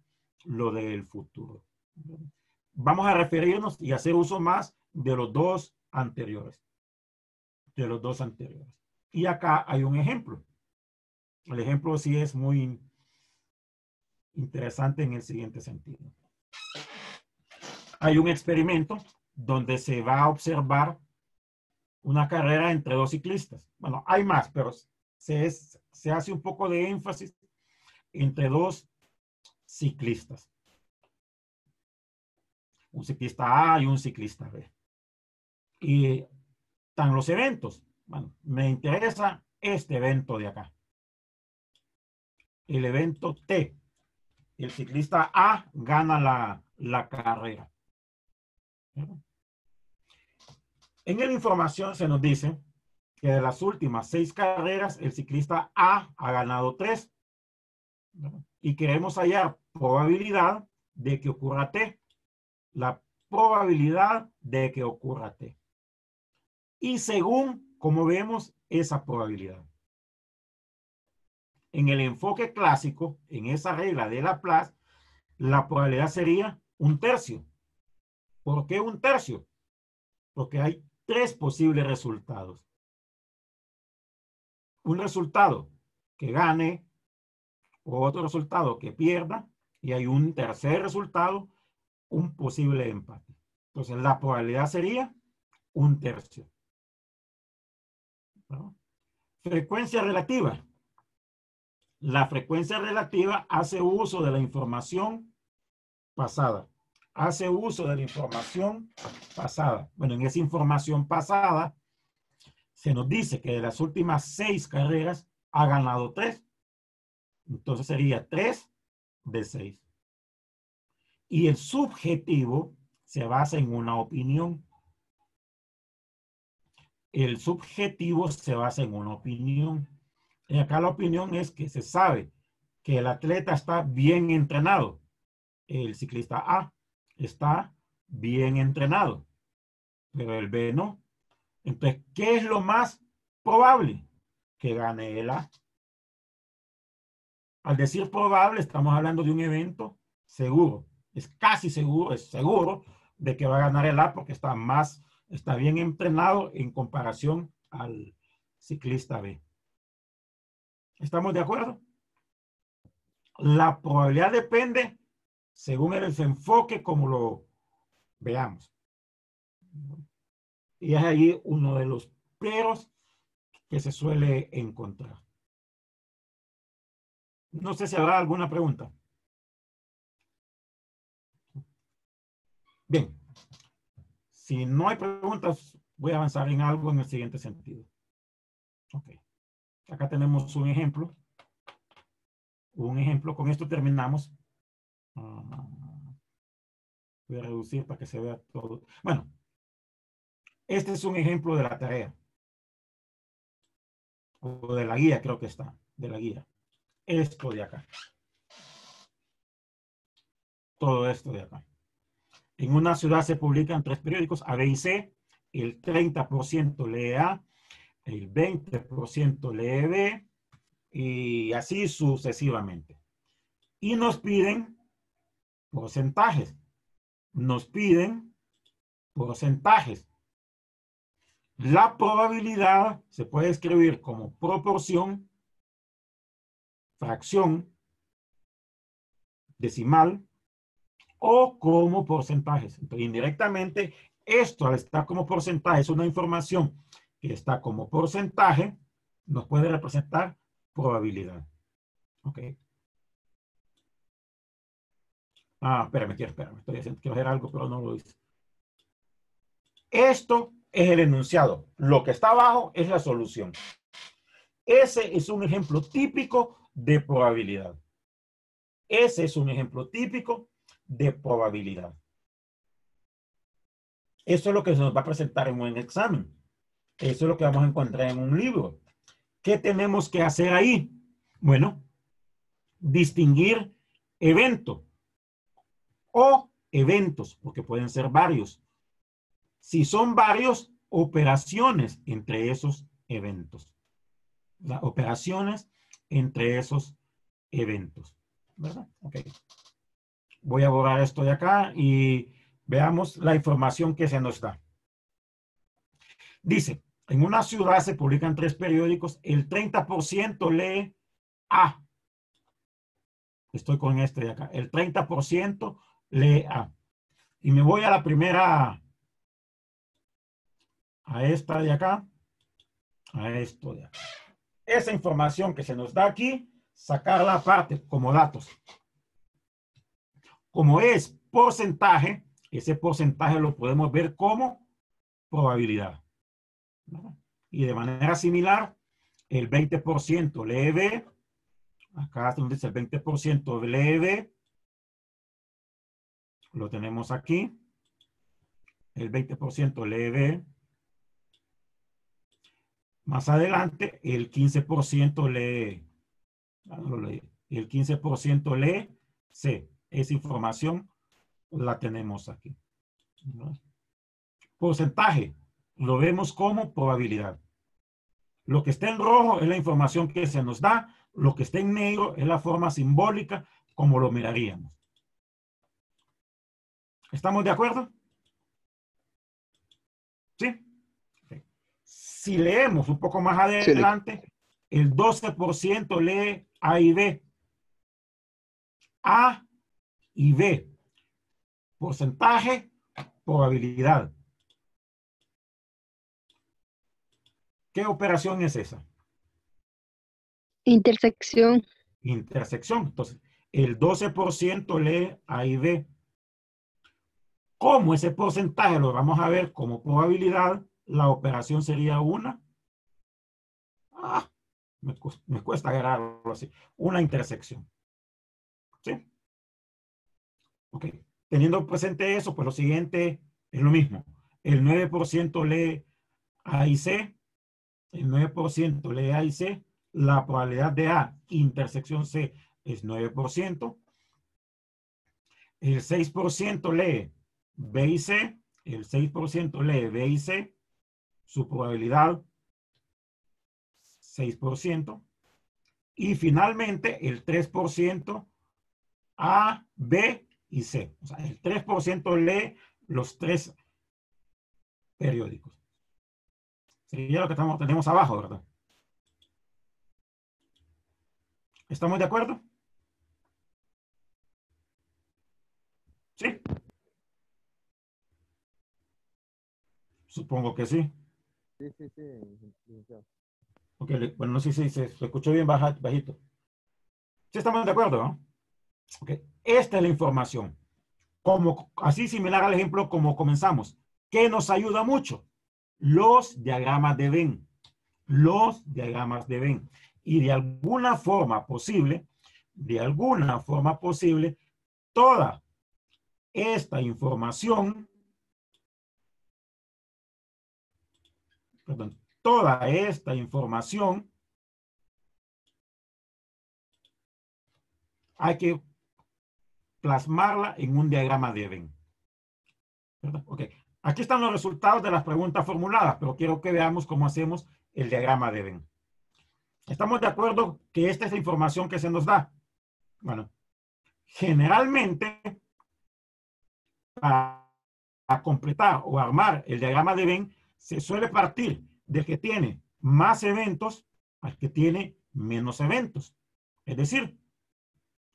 Speaker 1: lo del futuro. vamos a referirnos y hacer uso más de los dos anteriores. De los dos anteriores. Y acá hay un ejemplo. El ejemplo sí es muy interesante en el siguiente sentido. Hay un experimento donde se va a observar una carrera entre dos ciclistas. Bueno, hay más, pero se hace un poco de énfasis entre dos ciclistas. Un ciclista A y un ciclista B. Y están los eventos. Bueno, me interesa este evento de acá. El evento T. El ciclista A gana la carrera. En la información se nos dice que de las últimas 6 carreras, el ciclista A ha ganado 3. Y queremos hallar probabilidad de que ocurra T. La probabilidad de que ocurra T. Y según cómo vemos esa probabilidad. En el enfoque clásico, en esa regla de Laplace, la probabilidad sería 1/3. ¿Por qué 1/3? Porque hay 3 posibles resultados. Un resultado que gane, otro resultado que pierda, y hay un tercer resultado, un posible empate. Entonces la probabilidad sería 1/3. ¿No? Frecuencia relativa. La frecuencia relativa hace uso de la información pasada. Hace uso de la información pasada. Bueno, en esa información pasada se nos dice que de las últimas 6 carreras ha ganado 3. Entonces sería 3 de 6. Y el subjetivo se basa en una opinión. El subjetivo se basa en una opinión. Y acá la opinión es que se sabe que el atleta está bien entrenado. El ciclista A está bien entrenado, pero el B no. Entonces, ¿qué es lo más probable? Que gane el A. Al decir probable, estamos hablando de un evento seguro. Es casi seguro, es seguro de que va a ganar el A porque está bien entrenado en comparación al ciclista B. ¿Estamos de acuerdo? La probabilidad depende según el enfoque como lo veamos. Y es ahí uno de los peros que se suele encontrar. No sé si habrá alguna pregunta. Bien. Si no hay preguntas, voy a avanzar en algo en el siguiente sentido. Ok. Acá tenemos un ejemplo. Un ejemplo. Con esto terminamos. Voy a reducir para que se vea todo. Bueno. Este es un ejemplo de la tarea. O de la guía, creo que está. De la guía. Esto de acá. Todo esto de acá. En una ciudad se publican 3 periódicos, A, B y C. El 30% lee A, el 20% lee B, y así sucesivamente. Y nos piden porcentajes. Nos piden porcentajes. La probabilidad se puede escribir como proporción, fracción, decimal, o como porcentajes. Entonces, indirectamente, esto al estar como porcentaje es una información que está como porcentaje, nos puede representar probabilidad. Ok. Espérame. Quiero hacer algo, pero no lo hice. Esto es el enunciado. Lo que está abajo es la solución. Ese es un ejemplo típico de probabilidad. Ese es un ejemplo típico de probabilidad. Eso es lo que se nos va a presentar en un examen. Eso es lo que vamos a encontrar en un libro. ¿Qué tenemos que hacer ahí? Bueno, distinguir evento o eventos, porque pueden ser varios. Si son varios, operaciones entre esos eventos. Las operaciones entre esos eventos. ¿Verdad? Ok. Voy a borrar esto de acá y Veamos la información que se nos da. Dice, en una ciudad se publican 3 periódicos, el 30% lee A. Estoy con este de acá. El 30% lee A. Y me voy a la primera, a esta de acá, a esto de acá. Esa información que se nos da aquí, sacarla aparte como datos. Como es porcentaje, ese porcentaje lo podemos ver como probabilidad. ¿No? Y de manera similar, el 20% lee B. Acá donde dice el 20% lee B. Lo tenemos aquí. El 20% lee B. Más adelante, el 15% lee. El 15% lee C. Esa información la tenemos aquí. ¿No? Porcentaje. Lo vemos como probabilidad. Lo que está en rojo es la información que se nos da. Lo que está en negro es la forma simbólica como lo miraríamos. ¿Estamos de acuerdo? ¿Sí? Si leemos un poco más adelante, el 12% lee A y B. A y B. Porcentaje, probabilidad. ¿Qué operación es esa?
Speaker 9: Intersección.
Speaker 1: Intersección. Entonces, el 12% lee A y B. Como ese porcentaje lo vamos a ver como probabilidad, la operación sería una. Me cuesta agarrarlo así. Una intersección. ¿Sí? Ok. Teniendo presente eso, pues lo siguiente es lo mismo. El 9% lee A y C. El 9% lee A y C. La probabilidad de A intersección C es 9%. El 6% lee B y C. El 6% lee B y C. Su probabilidad 6%. Y finalmente el 3% A, B y C. O sea, el 3% lee los 3 periódicos. Sería lo que tenemos abajo, ¿verdad? ¿Estamos de acuerdo? ¿Sí? Supongo que sí.
Speaker 6: Sí, sí, sí.
Speaker 1: Ok, bueno, no sé si se escuchó bien bajito. ¿Sí estamos de acuerdo, no? Ok, esta es la información. Así similar al ejemplo como comenzamos. ¿Qué nos ayuda mucho? Los diagramas de Venn. Los diagramas de Venn. Y de alguna forma posible, toda esta información, hay que plasmarla en un diagrama de Venn. Ok, aquí están los resultados de las preguntas formuladas, pero quiero que veamos cómo hacemos el diagrama de Venn. ¿Estamos de acuerdo que esta es la información que se nos da? Bueno, generalmente, para completar o armar el diagrama de Venn, se suele partir del que tiene más eventos al que tiene menos eventos. Es decir,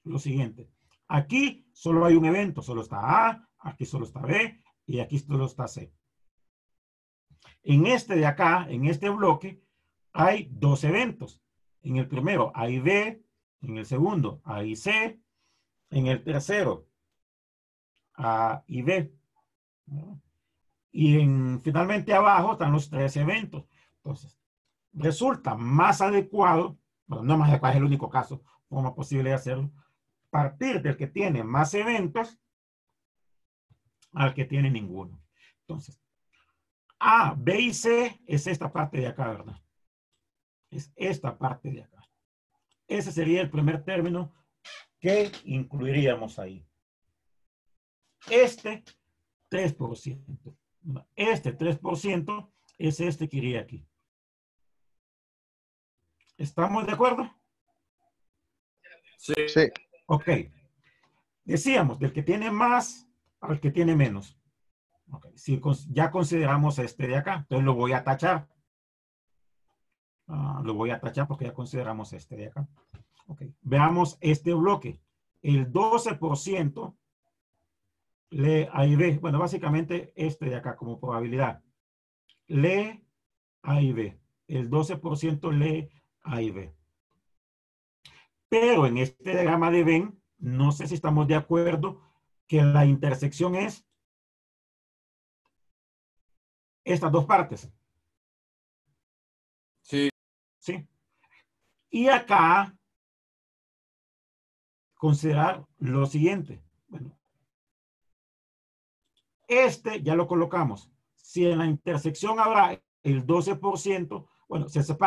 Speaker 1: lo siguiente. Aquí solo hay un evento, solo está A, aquí solo está B y aquí solo está C. En este de acá, en este bloque, hay 2 eventos. En el primero hay B, en el segundo hay C, en el tercero A y B. Y finalmente abajo están los 3 eventos. Entonces, resulta más adecuado, bueno, no más adecuado, es el único caso, forma posible de hacerlo, partir del que tiene más eventos al que tiene ninguno. Entonces, A, B y C es esta parte de acá, ¿verdad? Es esta parte de acá. Ese sería el primer término que incluiríamos ahí. Este 3%. Este 3% es este que iría aquí. ¿Estamos de acuerdo?
Speaker 3: Sí.
Speaker 8: Sí.
Speaker 1: Ok. Decíamos, del que tiene más al que tiene menos. Okay. Si ya consideramos este de acá, entonces lo voy a tachar. Lo voy a tachar porque ya consideramos este de acá. Okay. Veamos este bloque. El 12% lee A y B. Bueno, básicamente este de acá como probabilidad. Lee A y B. El 12% lee A y B. Pero en este diagrama de Venn, no sé si estamos de acuerdo que la intersección es estas dos partes.
Speaker 3: Sí.
Speaker 1: ¿Sí? Y acá, considerar lo siguiente. Bueno, este ya lo colocamos. Si en la intersección habrá el 12%, bueno,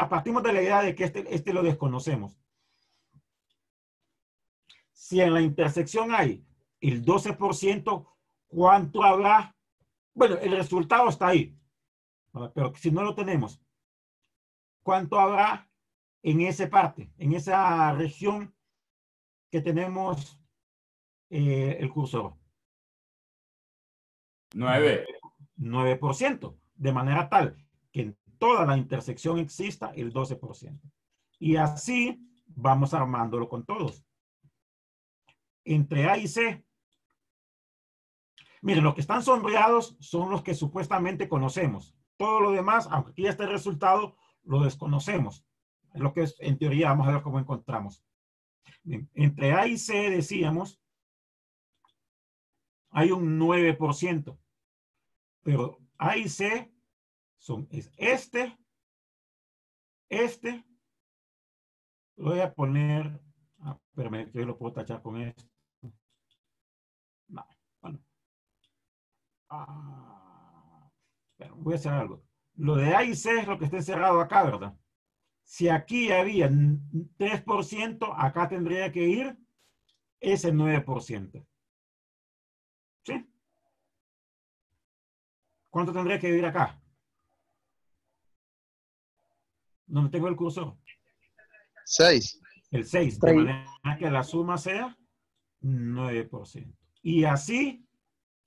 Speaker 1: partimos de la idea de que este lo desconocemos. Si en la intersección hay el 12%, ¿cuánto habrá? Bueno, el resultado está ahí. Pero si no lo tenemos, ¿cuánto habrá en esa parte, en esa región que tenemos el cursor?
Speaker 3: 9.
Speaker 1: 9%, de manera tal que en toda la intersección exista el 12%. Y así vamos armándolo con todos. Entre A y C, miren, los que están sombreados son los que supuestamente conocemos. Todo lo demás, aunque aquí está el resultado, lo desconocemos. Es lo que es, en teoría, vamos a ver cómo encontramos. Bien, entre A y C, decíamos, hay un 9%. Pero A y C es este. Voy a poner, espérame, que yo lo puedo tachar con esto. No, bueno. Bueno, voy a hacer algo. Lo de A y C es lo que está encerrado acá, ¿verdad? Si aquí había 3%, acá tendría que ir ese 9%. ¿Sí? ¿Cuánto tendría que ir acá? ¿Dónde tengo el cursor?
Speaker 8: 6.
Speaker 1: El 6, de manera que la suma sea 9%. Y así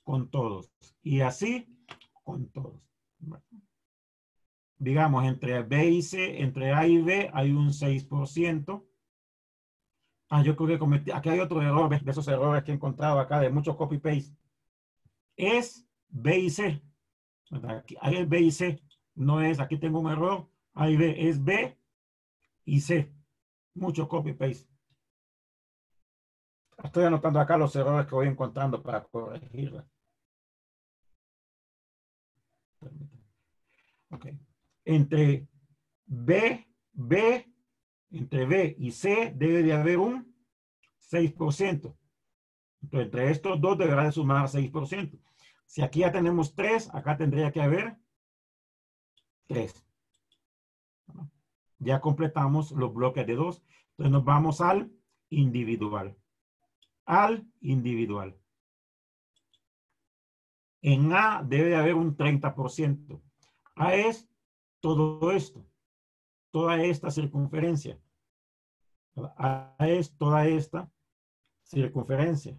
Speaker 1: con todos. Y así con todos. Digamos, entre B y C, entre A y B hay un 6%. Yo creo que cometí, aquí hay otro error, de esos errores que he encontrado acá, de muchos copy-paste. Es B y C. Aquí, ahí es B y C. No es, aquí tengo un error. A y B, es B y C. Mucho copy-paste. Estoy anotando acá los errores que voy encontrando para corregirla. Ok. Entre B y C debe de haber un 6%. Entonces, entre estos dos deberá de sumar 6%. Si aquí ya tenemos 3, acá tendría que haber 3. Ya completamos los bloques de 2. Entonces nos vamos al individual. Al individual. En A debe de haber un 30%. A es todo esto. Toda esta circunferencia. A es toda esta circunferencia.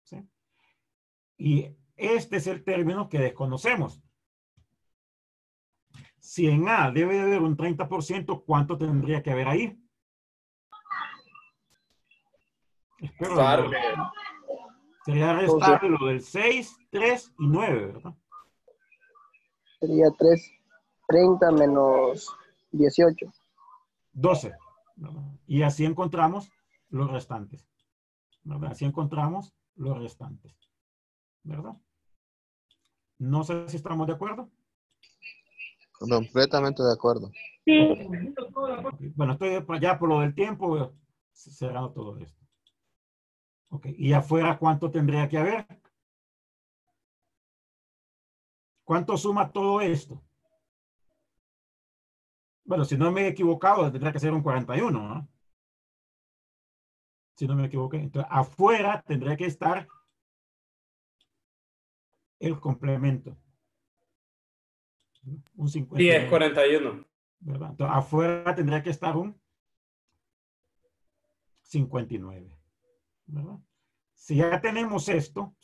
Speaker 1: ¿Sí? Y este es el término que desconocemos. Si en A debe de haber un 30%, ¿cuánto tendría que haber ahí? Espero. Sería restarle lo del 6, 3 y 9, ¿verdad?
Speaker 6: Sería 30 menos 18.
Speaker 1: 12. ¿Verdad? Y así encontramos los restantes. ¿Verdad? Así encontramos los restantes. ¿Verdad? No sé si estamos de acuerdo.
Speaker 8: Completamente de acuerdo.
Speaker 1: Okay. Bueno, estoy ya por lo del tiempo cerrado todo esto. Ok, y afuera, ¿cuánto tendría que haber? ¿Cuánto suma todo esto? Bueno, si no me he equivocado, tendría que ser un 41, ¿no? Si no me equivoqué. Entonces, afuera tendría que estar el complemento. Un 50.
Speaker 3: Sí, es 41.
Speaker 1: ¿Verdad? Entonces, afuera tendría que estar un 59. ¿Verdad? Si ya tenemos esto,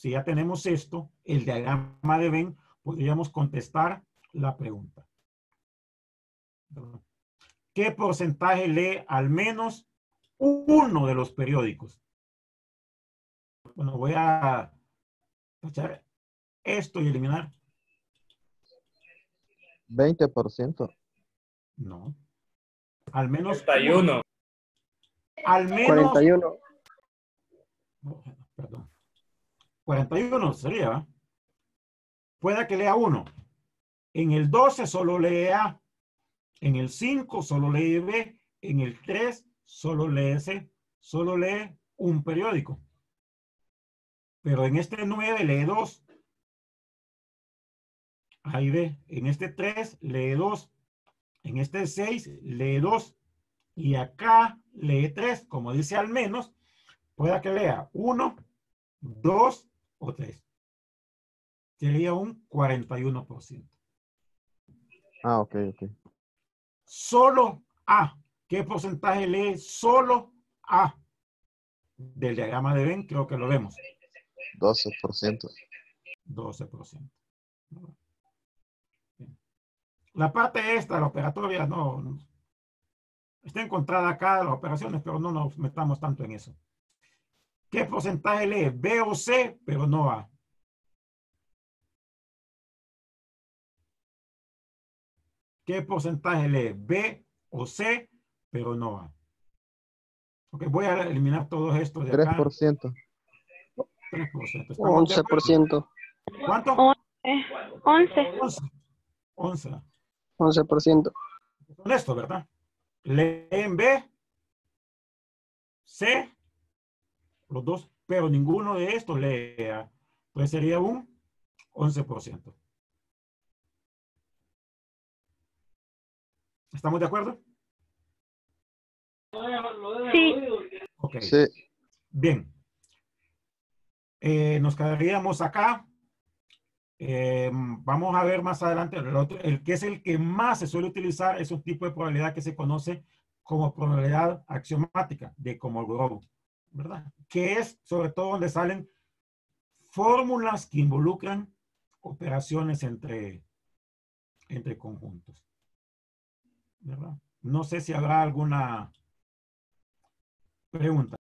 Speaker 1: el diagrama de Venn, podríamos contestar la pregunta. ¿Qué porcentaje lee al menos uno de los periódicos? Bueno, voy a tachar esto y eliminar.
Speaker 8: 20%.
Speaker 1: No. Al menos
Speaker 3: 31.
Speaker 1: al menos
Speaker 6: 41.
Speaker 1: perdón. 41 sería, ¿va? Pueda que lea uno. En el 12 solo lee A. En el 5 solo lee B. En el 3 solo lee C. Solo lee un periódico. Pero en este 9 lee 2. Ahí ve. En este 3 lee 2. En este 6 lee 2. Y acá lee 3. Como dice al menos, pueda que lea 1, 2 o 3. Sería un 41%.
Speaker 8: Ah, ok.
Speaker 1: Solo A. ¿Qué porcentaje lee solo A? Del diagrama de Venn, creo que lo vemos.
Speaker 8: 12%.
Speaker 1: 12%. La parte esta, la operatoria, no. Está encontrada acá las operaciones, pero no nos metamos tanto en eso. ¿Qué porcentaje lee B o C, pero no A? ¿Qué porcentaje lee B o C, pero no A? Ok, voy a eliminar todos estos de acá.
Speaker 8: 3%.
Speaker 1: 3%. ¿Estamos de acuerdo?
Speaker 6: 11%.
Speaker 1: ¿Cuánto?
Speaker 9: 11.
Speaker 1: 11.
Speaker 6: 11%.
Speaker 1: Con esto, ¿verdad? Leen B, C, los dos, pero ninguno de estos lee A. Entonces sería un 11%. ¿Estamos de acuerdo?
Speaker 9: Sí.
Speaker 1: Ok.
Speaker 8: Sí.
Speaker 1: Bien. Nos quedaríamos acá. Vamos a ver más adelante el que es el que más se suele utilizar es un tipo de probabilidad que se conoce como probabilidad axiomática de Kolmogorov, ¿verdad? Que es sobre todo donde salen fórmulas que involucran operaciones entre conjuntos, ¿verdad? No sé si habrá alguna pregunta.